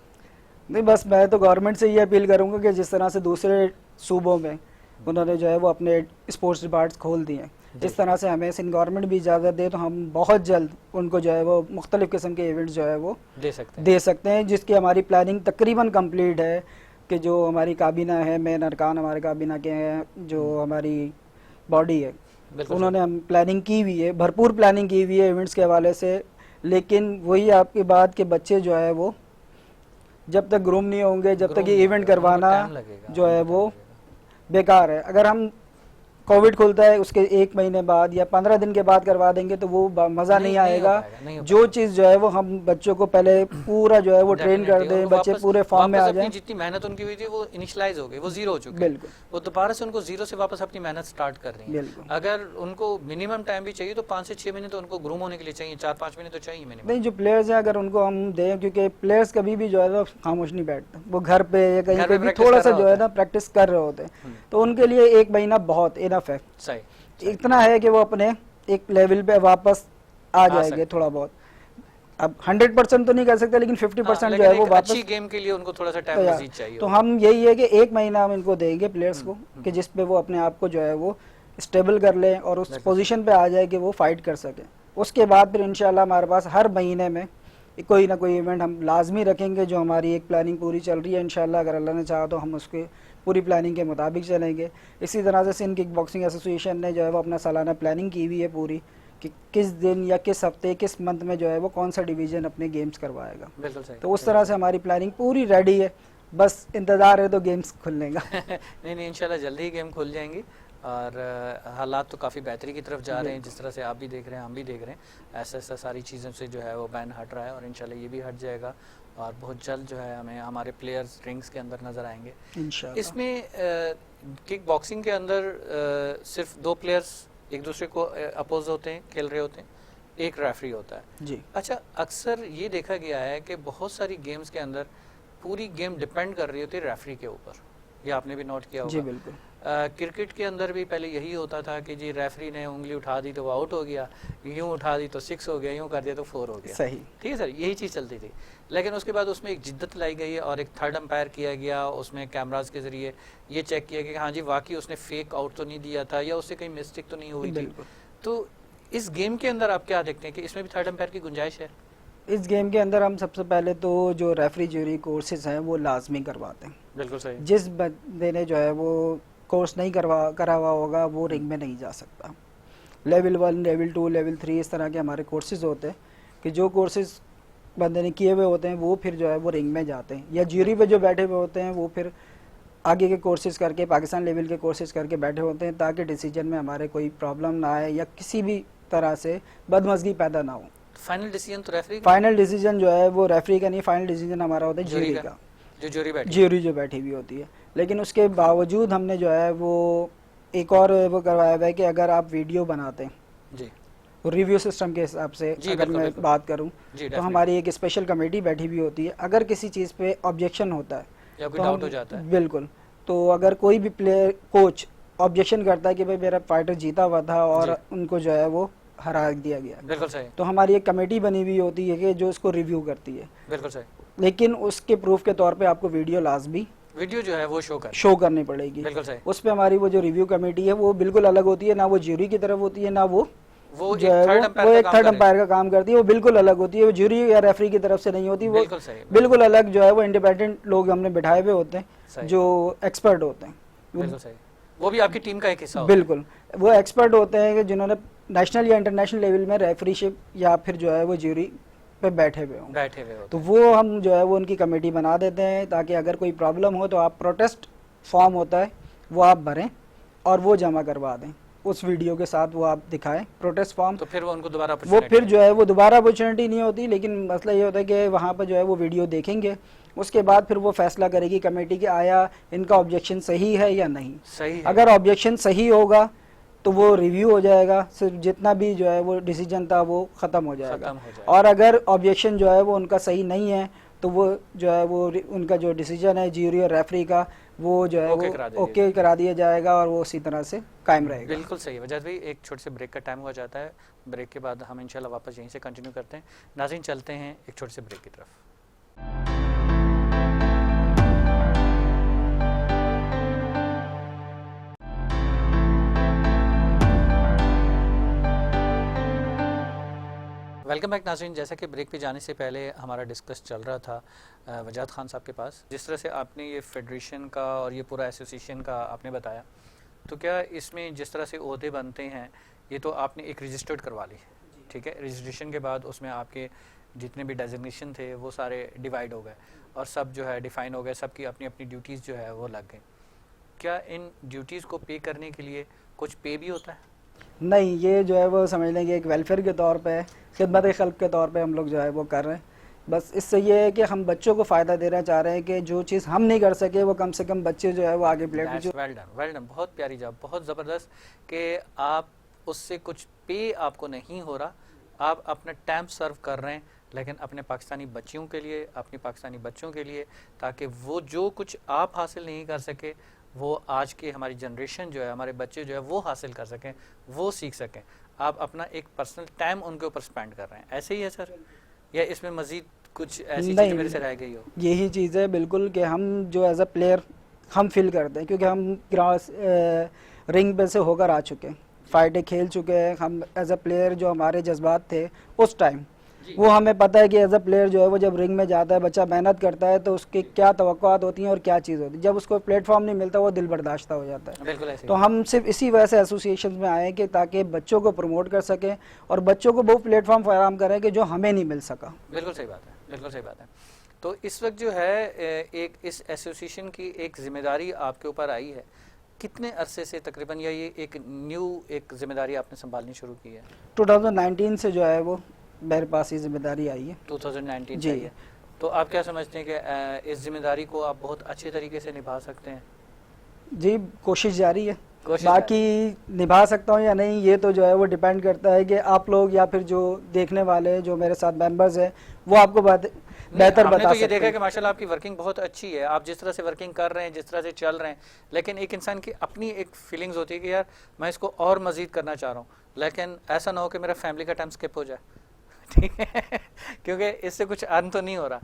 नहीं, बस मैं तो गवर्नमेंट से ये अपील करूंगा कि जिस तरह से दूसरे सूबों में उन्होंने जो है वो अपने स्पोर्ट्स डिपार्ट्स खोल दिए, इस तरह से हमें सिंध गवर्नमेंट भी इजाज़त दे तो हम बहुत जल्द उनको जो है वो मुख्तलिफ़ किस्म के इवेंट्स जो है वो दे सकते हैं, जिसकी हमारी प्लानिंग तकरीबन कंप्लीट है। कि जो हमारी काबीना है, मेन अरकान हमारे काबीना के हैं, जो हमारी बॉडी है, उन्होंने हम प्लानिंग की हुई है, भरपूर प्लानिंग की हुई है इवेंट्स के हवाले से। लेकिन वही आपकी बात के बच्चे जो है वो जब तक ग्रूम नहीं होंगे, जब तक ये इवेंट करवाना जो है वो बेकार है। अगर हम कोविड खुलता है उसके 1 महीने बाद या 15 दिन के बाद करवा देंगे तो वो मज़ा नहीं आएगा। जो चीज़ जो है वो हम बच्चों को पहले पूरा जो है वो ट्रेन कर दें, बच्चे पूरे फॉर्म में आ जाएं। जितनी मेहनत उनकी हुई थी वो इनिशियलाइज हो गई, वो जीरो हो चुकी है। बिल्कुल, वो दोबारा से उनको जीरो से वापस अपनी मेहनत स्टार्ट कर रही है। अगर उनको मिनिमम टाइम भी चाहिए तो 5 से 6 महीने तो उनको ग्रूम होने के लिए चाहिए, 4-5 महीने तो चाहिए मिनिमम। नहीं, जो प्लेयर्स हैं अगर उनको हम दें, क्योंकि प्लेयर्स कभी भी जो है वो खामोश नहीं बैठते, वो घर पे या कहीं पे भी थोड़ा सा जो है ना प्रैक्टिस कर रहे होते हैं, तो उनके लिए 1 महीना बहुत इनफ है। सही, इतना है कि वो अपने एक लेवल पे वापस आ जाएंगे थोड़ा बहुत। अब 100% तो नहीं कर सकते, लेकिन 50% जो है वो वापस अच्छी गेम के लिए उनको थोड़ा सा टाइम मजीद चाहिए। तो हम यही है कि 1 महीना हम इनको देंगे प्लेयर्स को कि जिस पे वो अपने आप को जो है वो स्टेबल कर लें और उस पोजीशन पे आ जाए कि वो फाइट कर सके। उसके बाद फिर इंशाल्लाह हमारे पास हर महीने में कोई ना कोई इवेंट हम लाजमी रखेंगे। जो हमारी एक प्लानिंग पूरी चल रही है, इंशाल्लाह अगर अल्लाह ने चाहा तो हम उसके पूरी प्लानिंग के मुताबिक चलेंगे। इसी तरह से सिंध किक बॉक्सिंग एसोसिएशन ने जो है वो अपना सालाना प्लानिंग की हुई है पूरी, कि किस दिन या किस हफ्ते किस मंथ में जो है वो कौन सा डिवीज़न अपने गेम्स करवाएगा। बिल्कुल सही। तो उस तरह से हमारी प्लानिंग पूरी रेडी है, बस इंतज़ार है तो गेम्स खुलने का। नहीं, इंशाल्लाह जल्दी ही गेम खुल जाएंगी और हालात तो काफ़ी बेहतरी की तरफ जा रहे हैं, जिस तरह से आप भी देख रहे हैं, हम भी देख रहे हैं। ऐसा सारी चीज़ों से जो है वो बैन हट रहा है और इंशाल्लाह ये भी हट जाएगा और बहुत जल्द जो है हमें हमारे प्लेयर्स रिंग्स के अंदर नज़र आएंगे इंशाल्लाह। इसमें किक बॉक्सिंग के अंदर सिर्फ 2 प्लेयर्स एक दूसरे को अपोज होते हैं, खेल रहे होते हैं, एक रेफरी होता है जी। अच्छा, अक्सर ये देखा गया है कि बहुत सारी गेम्स के अंदर पूरी गेम डिपेंड कर रही होती है रेफरी के ऊपर, ये आपने भी नोट किया होगा। जी बिल्कुल। क्रिकेट के अंदर भी पहले यही होता था कि जी रेफरी ने उंगली उठा दी तो वो आउट हो गया, यूं उठा दी तो 6 हो गया, यूं कर दिया तो 4 हो गया। सही। ठीक है सर, यही चीज़ चलती थी। लेकिन उसके बाद उसमें एक जिद्दत लाई गई और एक थर्ड अंपायर किया गया, उसमें कैमराज के ज़रिए ये चेक किया गया कि हाँ जी वाकई उसने फेक आउट तो नहीं दिया था या उससे कहीं मिस्टेक तो नहीं हुई थी। तो इस गेम के अंदर आप क्या देखते हैं कि इसमें भी थर्ड अंपायर की गुंजाइश है? इस गेम के अंदर हम सबसे पहले तो जो रेफरी ज्यूरी कोर्सेज हैं वो लाजमी करवाते हैं। बिल्कुल सही। जिस बंदे ने जो है वो कोर्स नहीं करा हुआ होगा वो रिंग में नहीं जा सकता। लेवल 1, लेवल 2, लेवल 3 इस तरह के हमारे कोर्सेज होते हैं कि जो कोर्सेज बंदे ने किए हुए होते हैं वो फिर जो है वो रिंग में जाते हैं, या ज्यूरी पे जो बैठे हुए होते हैं वो फिर आगे के कोर्सेज करके पाकिस्तान लेवल के कोर्सेज करके बैठे होते हैं ताकि डिसीजन में हमारे कोई प्रॉब्लम ना आए या किसी भी तरह से बदमज़गी पैदा ना हो। फाइनल डिसीजन तो रेफरी, फाइनल डिसीजन जो है वो रेफरी का नहीं, फाइनल डिसीजन हमारा होता है ज्यूरी का, जो ज्यूरी जो बैठी हुई होती है। लेकिन उसके बावजूद हमने जो है वो एक और वो करवाया हुआ है कि अगर आप वीडियो बनाते हैं जी, रिव्यू सिस्टम के हिसाब से अगर मैं बात करूं तो हमारी एक स्पेशल कमेटी बैठी हुई होती है। अगर किसी चीज़ पे ऑब्जेक्शन होता है या कोई डाउट हो जाता है, बिल्कुल, तो अगर कोई भी प्लेयर कोच ऑब्जेक्शन करता है कि भाई मेरा फाइटर जीता हुआ था और उनको जो है वो हरा दिया गया, बिल्कुल सही, तो हमारी एक कमेटी बनी हुई होती है कि जो इसको रिव्यू करती है। बिल्कुल सही। लेकिन उसके प्रूफ के तौर पे आपको वीडियो लाजमी वीडियो जो है वो शो करनी पड़ेगी। बिल्कुल सही। उस पे हमारी वो जो रिव्यू कमेटी है वो बिल्कुल अलग होती है, ना वो ज्यूरी की तरफ होती है, ना वो जो है वो एक थर्ड अंपायर का काम करती है, वो बिल्कुल अलग होती है। वो ज्यूरी या रेफरी की तरफ से नहीं होती, वो बिल्कुल अलग जो है वो इंडिपेंडेंट लोग हमने बिठाए हुए होते हैं जो एक्सपर्ट होते हैं। बिल्कुल सही, वो भी आपकी टीम का एक हिस्सा। बिल्कुल, वो एक्सपर्ट होते हैं कि जिन्होंने नेशनल या इंटरनेशनल लेवल में रेफरीशिप या फिर जो है वो ज्यूरी पे बैठे हुए हों, तो वो हम जो है वो उनकी कमेटी बना देते हैं ताकि अगर कोई प्रॉब्लम हो तो आप प्रोटेस्ट फॉर्म होता है वो आप भरें और वो जमा करवा दें, उस वीडियो के साथ वो आप दिखाएं प्रोटेस्ट फॉर्म, तो फिर वो उनको दोबारा वो फिर जो है वो दोबारा अपॉर्चुनिटी नहीं होती। लेकिन मसला ये होता है कि वहाँ पर जो है वो वीडियो देखेंगे, उसके बाद फिर वो फैसला करेगी कमेटी कि आया इनका ऑब्जेक्शन सही है या नहीं। सही है। अगर ऑब्जेक्शन सही होगा तो वो रिव्यू हो जाएगा, सिर्फ जितना भी जो है वो डिसीजन था वो ख़त्म हो जाएगा। और अगर ऑब्जेक्शन जो है वो उनका सही नहीं है तो वो जो है वो उनका जो डिसीजन है ज्यूरी और रेफरी का वो जो है वो ओके करा दिया जाएगा और वो उसी तरह से कायम रहेगा। बिल्कुल सही है। वजाहत भाई, एक छोटे से ब्रेक का टाइम हो जाता है, ब्रेक के बाद हम इंशाल्लाह वापस यहीं से कंटिन्यू करते हैं। नाज़रीन, चलते हैं एक छोटे से ब्रेक की तरफ। वेलकम बैक नाज़रीन। जैसा कि ब्रेक पे जाने से पहले हमारा डिस्कस चल रहा था वजाहत खान साहब के पास, जिस तरह से आपने ये फेडरेशन का और ये पूरा एसोसिएशन का आपने बताया, तो क्या इसमें जिस तरह से ओहदे बनते हैं ये तो आपने एक रजिस्टर्ड करवा ली, ठीक है, रजिस्ट्रेशन के बाद उसमें आपके जितने भी डेजिग्नेशन थे वो सारे डिवाइड हो गए और सब जो है डिफ़ाइन हो गए, सबकी अपनी अपनी ड्यूटीज़ जो है वो लग गई। क्या इन ड्यूटीज़ को पे करने के लिए कुछ पे भी होता है? नहीं, ये जो है वो समझ लेंगे एक वेलफेयर के तौर पे, खिदमत खल्क के तौर पे हम लोग जो है वो कर रहे हैं। बस इससे ये है कि हम बच्चों को फ़ायदा देना चाह रहे हैं कि जो चीज़ हम नहीं कर सके वो कम से कम बच्चे जो है वो आगे प्लेटफॉर्म। वेल डन, बहुत प्यारी जॉब, बहुत ज़बरदस्त कि आप उससे कुछ पे आपको नहीं हो रहा, आप अपना टाइम सर्व कर रहे हैं, लेकिन अपने पाकिस्तानी बच्चियों के लिए, अपनी पाकिस्तानी बच्चों के लिए, ताकि वो जो कुछ आप हासिल नहीं कर सके वो आज के हमारी जनरेशन जो है, हमारे बच्चे जो है वो हासिल कर सकें, वो सीख सकें। आप अपना एक पर्सनल टाइम उनके ऊपर स्पेंड कर रहे हैं, ऐसे ही है सर, या इसमें मज़ीद कुछ ऐसी चीज़ मेरे से रह गई हो? यही चीज़ है बिल्कुल कि हम जो एज अ प्लेयर हम फील करते हैं, क्योंकि हम ग्रास रिंग पे से होकर आ चुके हैं, फाइटें खेल चुके हैं, हम एज अ प्लेयर जो हमारे जज्बात थे उस टाइम वो हमें पता है कि एज अ प्लेयर जो है वो जब रिंग में जाता है, बच्चा मेहनत करता है तो उसकी क्या तवक्कुआत होती हैं और क्या चीज़ होती है। जब उसको प्लेटफॉर्म नहीं मिलता वो दिल बर्दाश्त हो जाता है। बिल्कुल ऐसे। तो हम सिर्फ इसी वजह से एसोसिएशन में आए कि ताकि बच्चों को प्रमोट कर सकें और बच्चों को वो प्लेटफॉर्म फराहम करें कि जो हमें नहीं मिल सका। बिल्कुल सही बात है, बिल्कुल सही बात है। तो इस वक्त जो है एक इस एसोसिएशन की एक जिम्मेदारी आपके ऊपर आई है, कितने अरसे से तकरीबन, या ये एक न्यू एक जिम्मेदारी आपने संभालनी शुरू की है? 2019 से जो है वो मेरे पास ये जिम्मेदारी आई है। 2019 से आई है। तो आप क्या समझते हैं कि इस जिम्मेदारी को आप बहुत अच्छे तरीके से निभा सकते हैं? जी, कोशिश जारी है। कोशिश बाकी निभा सकता हूँ या नहीं ये तो जो है वो डिपेंड करता है कि आप लोग या फिर जो देखने वाले हैं, जो मेरे साथ मेंबर्स हैं, वो आपको बेहतर हमने बता तो ये सकते देखा हैं। कि माशाल्लाह आपकी वर्किंग बहुत अच्छी है, आप जिस तरह से वर्किंग कर रहे हैं, जिस तरह से चल रहे हैं, लेकिन एक इंसान की अपनी एक फीलिंग्स होती है कि यार मैं इसको और मज़ीद करना चाह रहा हूँ, लेकिन ऐसा ना हो कि मेरा फैमिली का टाइम स्किप हो जाए। ठीक है क्योंकि इससे कुछ अर्न तो नहीं हो रहा,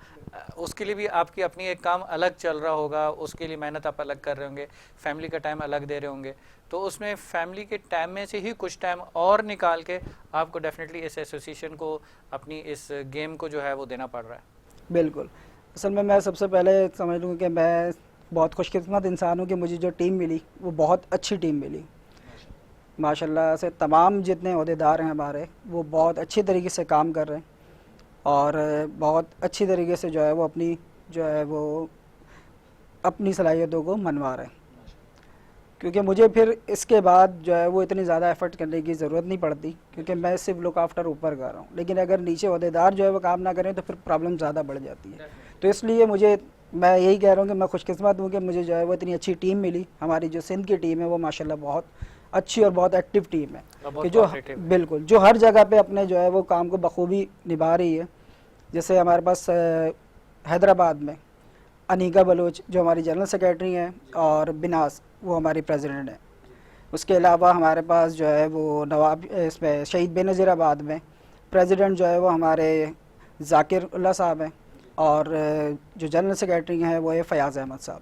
उसके लिए भी आपकी अपनी एक काम अलग चल रहा होगा, उसके लिए मेहनत आप अलग कर रहे होंगे, फैमिली का टाइम अलग दे रहे होंगे, तो उसमें फैमिली के टाइम में से ही कुछ टाइम और निकाल के आपको डेफिनेटली इस एसोसिएशन को, अपनी इस गेम को जो है वो देना पड़ रहा है। बिल्कुल। असल में मैं सबसे पहले समझ लूँ कि मैं बहुत खुशकिस्मत इंसान हूँ कि मुझे जो टीम मिली वो बहुत अच्छी टीम मिली। माशाल्लाह से तमाम जितने अहदेदार हैं हमारे, वो बहुत अच्छी तरीके से काम कर रहे हैं और बहुत अच्छी तरीके से जो है वो अपनी सलाहियतों को मनवा रहे हैं। क्योंकि मुझे फिर इसके बाद जो है वो इतनी ज़्यादा एफर्ट करने की ज़रूरत नहीं पड़ती, क्योंकि मैं सिर्फ लुक आफ्टर ऊपर कर रहा हूँ। लेकिन अगर नीचे अहदेदार जो है वो काम ना करें तो फिर प्रॉब्लम ज़्यादा बढ़ जाती है। तो इसलिए मैं यही कह रहा हूँ कि मैं खुशकिस्मत हूँ कि मुझे जो है वो इतनी अच्छी टीम मिली। हमारी जो सिंध की टीम है वो माशाल्लाह बहुत अच्छी और बहुत एक्टिव टीम है, कि जो बिल्कुल जो हर जगह पे अपने जो है वो काम को बखूबी निभा रही है। जैसे हमारे पास हैदराबाद में अनीका बलोच जो हमारी जनरल सेक्रेटरी हैं, और बिनास वो हमारी प्रेसिडेंट हैं। उसके अलावा हमारे पास जो है वो नवाब इसमें शहीद बेनज़ीराबाद में प्रेसिडेंट जो है वो हमारे जाकिर उल्ला साहब हैं, और जो जनरल सेक्रेटरी हैं वो है फ़याज़ अहमद साहब।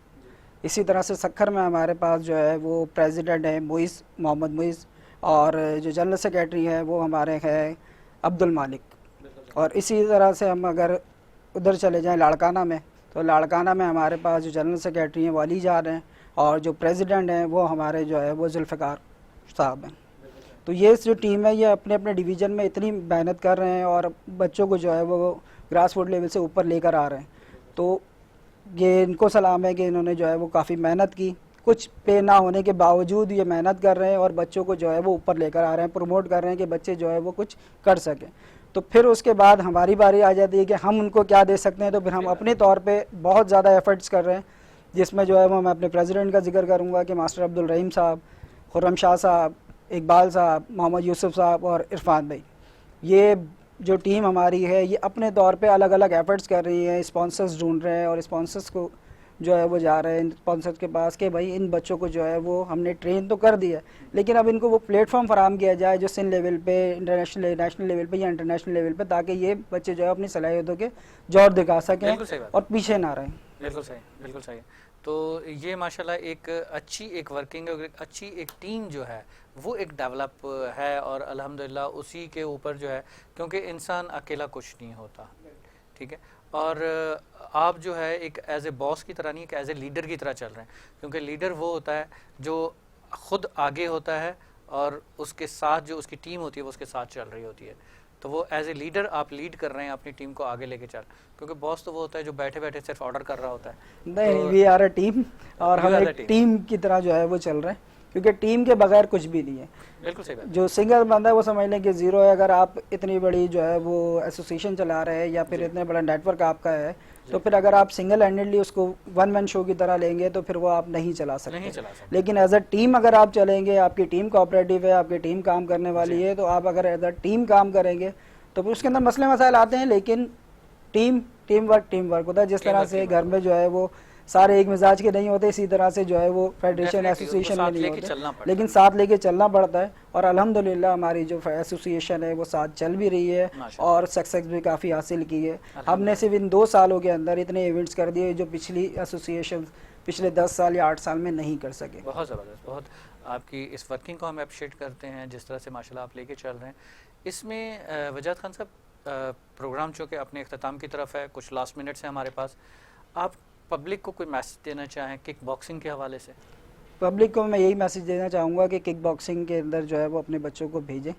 इसी तरह से सक्खर में हमारे पास जो है वो प्रेसिडेंट है मुइज़ मोहम्मद मुइज़, और जो जनरल सेक्रेटरी है वो हमारे हैं अब्दुल मालिक। और इसी तरह से हम अगर उधर चले जाएं लाड़काना में, तो लाड़काना में हमारे पास जो जनरल सेक्रेटरी हैं वो अली जान हैं, और जो प्रेसिडेंट हैं वो हमारे जो है वो जुल्फ़िकार साहब हैं। तो ये जो टीम है ये अपने अपने डिवीज़न में इतनी मेहनत कर रहे हैं और बच्चों को जो है वो ग्रास रूट लेवल से ऊपर लेकर आ रहे हैं। तो ये इनको सलाम है कि इन्होंने जो है वो काफ़ी मेहनत की, कुछ पे ना होने के बावजूद ये मेहनत कर रहे हैं और बच्चों को जो है वो ऊपर लेकर आ रहे हैं, प्रमोट कर रहे हैं कि बच्चे जो है वो कुछ कर सकें। तो फिर उसके बाद हमारी बारी आ जाती है कि हम उनको क्या दे सकते हैं। तो फिर हम अपने तौर पे बहुत ज़्यादा एफ़र्ट्स कर रहे हैं, जिसमें जो है वो मैं अपने प्रेसिडेंट का जिक्र करूँगा कि मास्टर अब्दुल रहीम साहब, खुर्रम शाह साहब, इकबाल साहब, मोहम्मद यूसुफ साहब और इरफान भाई। ये जो टीम हमारी है ये अपने तौर पे अलग अलग एफ़र्ट्स कर रही है, स्पॉन्सर्स ढूंढ रहे हैं और स्पॉन्सर्स को जो है वो जा रहे हैं स्पॉन्सर्स के पास कि भाई इन बच्चों को जो है वो हमने ट्रेन तो कर दिया, लेकिन अब इनको वो प्लेटफॉर्म फराहम किया जाए जो सिंध लेवल पे, इंटरनेशनल नेशनल लेवल पे या इंटरनेशनल लेवल पे, ताकि ये बच्चे जो है अपनी सलाहियतों के जोर दिखा सकें और पीछे ना रहें। बिल्कुल सही, बिल्कुल सही। तो ये माशाल्लाह एक अच्छी एक वर्किंग और एक अच्छी एक टीम जो है वो एक डेवलप है, और अल्हम्दुलिल्लाह उसी के ऊपर जो है, क्योंकि इंसान अकेला कुछ नहीं होता, ठीक है। और आप जो है एक एज ए बॉस की तरह नहीं, एक एज ए लीडर की तरह चल रहे हैं, क्योंकि लीडर वो होता है जो खुद आगे होता है और उसके साथ जो उसकी टीम होती है वो उसके साथ चल रही होती है। तो वो एज ए लीडर आप लीड कर रहे हैं अपनी टीम को आगे लेके चल, क्योंकि बॉस तो वो होता है जो बैठे बैठे सिर्फ ऑर्डर कर रहा होता है। नहीं, वी आर अ टीम, और हम एक टीम की तरह जो है वो चल रहे हैं, क्योंकि टीम के बगैर कुछ भी नहीं है। बिल्कुल सही बात। जो सिंगल बंदा है वो समझ लें कि ज़ीरो है। अगर आप इतनी बड़ी जो है वो एसोसिएशन चला रहे हैं या फिर इतने बड़ा नेटवर्क आपका है, तो फिर अगर आप सिंगल हैंडेडली उसको वन मैन शो की तरह लेंगे तो फिर वो आप नहीं चला सकते। लेकिन एज अ टीम अगर आप चलेंगे, आपकी टीम कोऑपरेटिव है, आपकी टीम काम करने वाली है, तो आप अगर एज अ टीम काम करेंगे तो फिर उसके अंदर मसले मसाइल आते हैं, लेकिन टीम वर्क होता है। जिस तरह से घर में जो है वो सारे एक मिजाज के नहीं होते, इसी तरह से जो है वो फेडरेशन एसोसिएशन में नहीं होते, लेकिन साथ लेके चलना पड़ता है। और अल्हम्दुलिल्लाह हमारी जो एसोसिएशन है वो साथ चल भी रही है और सक्सेस भी काफ़ी हासिल की है। हमने सिर्फ इन 2 सालों के अंदर इतने इवेंट्स कर दिए जो पिछली एसोसिएशन पिछले 10 साल या 8 साल में नहीं कर सके। बहुत ज़बरदस्त, बहुत आपकी इस वर्किंग को हम अप्रिशिएट करते हैं, जिस तरह से माशाल्लाह आप लेके चल रहे हैं। इसमें वजाहत खान साहब, प्रोग्राम चूँकि अपने अख्ताम की तरफ है, कुछ लास्ट मिनट्स हैं हमारे पास, आप पब्लिक को कोई मैसेज देना चाहें किक बॉक्सिंग के हवाले से? पब्लिक को मैं यही मैसेज देना चाहूँगा कि किक बॉक्सिंग के अंदर जो है वो अपने बच्चों को भेजें,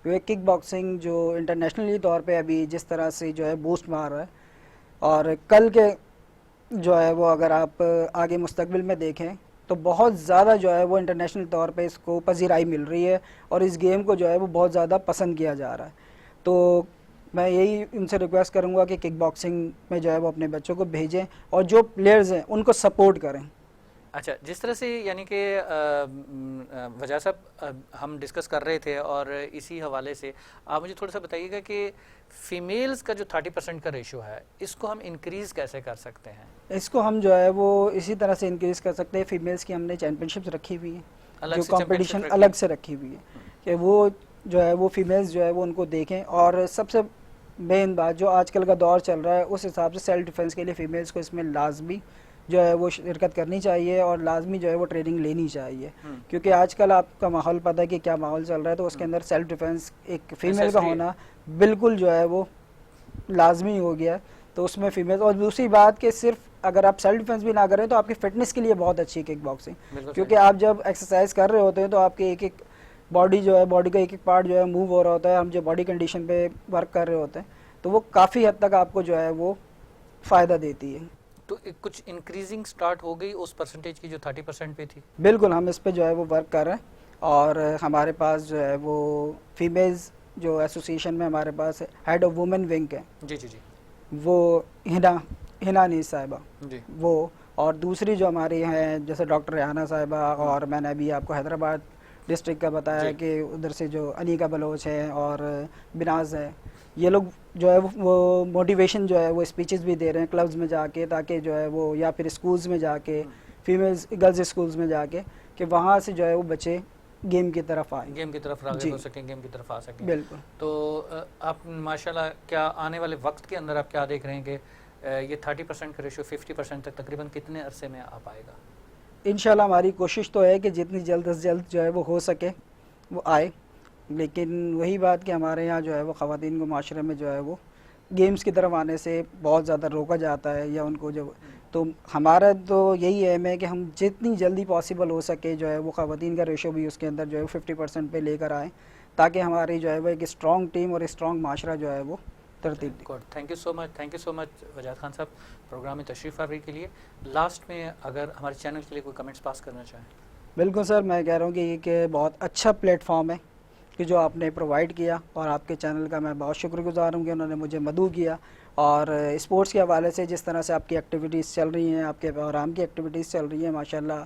क्योंकि किक बॉक्सिंग जो इंटरनेशनली तौर पे अभी जिस तरह से जो है बूस्ट मार रहा है, और कल के जो है वो अगर आप आगे मुस्तकबिल में देखें तो बहुत ज़्यादा जो है वो इंटरनेशनल तौर पे इसको पजीराई मिल रही है और इस गेम को जो है वो बहुत ज़्यादा पसंद किया जा रहा है। तो मैं यही उनसे रिक्वेस्ट करूंगा कि किक बॉक्सिंग में जो है वो अपने बच्चों को भेजें और जो प्लेयर्स हैं उनको सपोर्ट करें। अच्छा, जिस तरह से यानी कि वजह साहब हम डिस्कस कर रहे थे और इसी हवाले से आप मुझे थोड़ा सा बताइएगा कि फ़ीमेल्स का जो 30% का रेशो है इसको हम इंक्रीज़ कैसे कर सकते हैं? इसको हम जो है वो इसी तरह से इंक्रीज़ कर सकते हैं। फीमेल्स की हमने चैम्पियनशिप्स रखी हुई है, अलग जो से championship कंपटीशन रखी अलग है? से रखी हुई है कि वो जो है वो फीमेल्स जो है वो उनको देखें। और सबसे मेन बात जो आजकल का दौर चल रहा है उस हिसाब से सेल्फ डिफेंस के लिए फ़ीमेल्स को इसमें लाजमी जो है वो शिरकत करनी चाहिए और लाजमी जो है वो ट्रेनिंग लेनी चाहिए। क्योंकि आजकल आपका माहौल पता है कि क्या माहौल चल रहा है, तो उसके अंदर सेल्फ डिफेंस एक फ़ीमेल का Necessary है। होना बिल्कुल जो है वो लाजमी हो गया है। तो उसमें फीमेल, और दूसरी बात कि सिर्फ अगर आप सेल्फ डिफेंस भी ना करें तो आपकी फिटनेस के लिए बहुत अच्छी है किक बॉक्सिंग, बिल्कुल क्योंकि सही। आप जब एक्सरसाइज कर रहे होते हैं तो आपके एक एक बॉडी जो है, बॉडी का एक एक पार्ट जो है मूव हो रहा होता है। हम जो बॉडी कंडीशन पे वर्क कर रहे होते हैं तो वो काफ़ी हद तक आपको जो है वो फ़ायदा देती है। तो कुछ इंक्रीजिंग स्टार्ट हो गई उस परसेंटेज की जो 30% पे थी? बिल्कुल, हम इस पे जो है वो वर्क कर रहे हैं। और हमारे पास जो है वो फीमेल्स जो एसोसिएशन में हमारे पास हेड ऑफ वुमेन विंग है, जी जी जी वो हिना नीस साहिबा, जी। वो। और दूसरी जो हमारी हैं जैसे डॉक्टर रेहाना साहिबा, और मैंने अभी आपको हैदराबाद डिस्ट्रिक्ट का बताया जी। कि उधर से जो अनीका बलोच है और बिनाज है, ये लोग जो है वो मोटिवेशन जो है वो स्पीचेस भी दे रहे हैं क्लब्स में जाके, ताकि जो है वो या फिर स्कूल्स में जाके, फीमेल्स गर्ल्स स्कूल्स में जाके, कि वहाँ से जो है वो बच्चे गेम की तरफ आए, गेम की तरफ राग़िब जी। हो सकें, गेम की तरफ आ सकें। बिल्कुल। तो आप माशाल्लाह, क्या आने वाले वक्त के अंदर आप क्या देख रहे हैं कि ये 30% का रेशो 50% तक तकरीबन कितने अरसे में आ पाएगा? इंशाल्लाह हमारी कोशिश तो है कि जितनी जल्द से जल्द जो है वो हो सके वो आए। लेकिन वही बात कि हमारे यहाँ जो है वो ख़वातीन को माशरे में जो है वो गेम्स की तरफ आने से बहुत ज़्यादा रोका जाता है, या उनको जो, तो हमारा तो यही एम है कि हम जितनी जल्दी पॉसिबल हो सके जो है वो ख़वातीन का रेशो भी उसके अंदर जो है 50% पे लेकर आएँ, ताकि हमारी जो है वो एक स्ट्रॉन्ग टीम और स्ट्रॉन्ग माशरा जो है वो तरतीब दे। Good, thank you so much Wajad Khan sahab, program में तशरीफ़ आवर के लिए। लास्ट में अगर हमारे चैनल के लिए कोई कमेंट्स पास करना चाहें? बिल्कुल सर, मैं कह रहा हूँ कि ये कि बहुत अच्छा प्लेटफॉर्म है कि जो आपने प्रोवाइड किया, और आपके चैनल का मैं बहुत शुक्रगुजार हूँ कि उन्होंने मुझे मदऊ किया। और स्पोर्ट्स के हवाले से जिस तरह से आपकी एक्टिविटीज़ चल रही हैं, आपके प्रोग्राम की एक्टिविटीज़ चल रही हैं, माशाल्लाह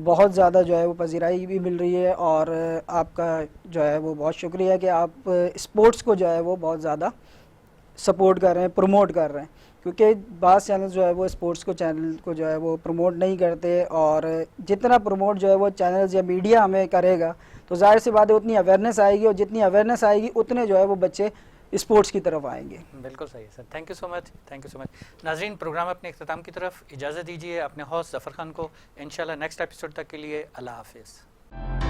बहुत ज़्यादा जो है वो पजीराई भी मिल रही है। और आपका जो है वो बहुत शुक्रिया कि आप स्पोर्ट्स को जो है वो बहुत ज़्यादा सपोर्ट कर रहे हैं, प्रमोट कर रहे हैं। क्योंकि बास चैनल जो है वो स्पोर्ट्स को चैनल को जो है वो प्रमोट नहीं करते, और जितना प्रमोट जो है वो चैनल्स या मीडिया हमें करेगा तो जाहिर सी बात है उतनी अवेयरनेस आएगी, और जितनी अवेयरनेस आएगी उतने जो है वो बच्चे स्पोर्ट्स की तरफ आएंगे। बिल्कुल सही है sir, thank you so much, thank you so much. नाज़रीन, प्रोग्राम अपने इख्तिताम की तरफ इजाज़त दीजिए अपने होस्ट ज़फ़र खान को। इंशाल्लाह नेक्स्ट एपिसोड तक के लिए अल्लाह हाफ़िज़।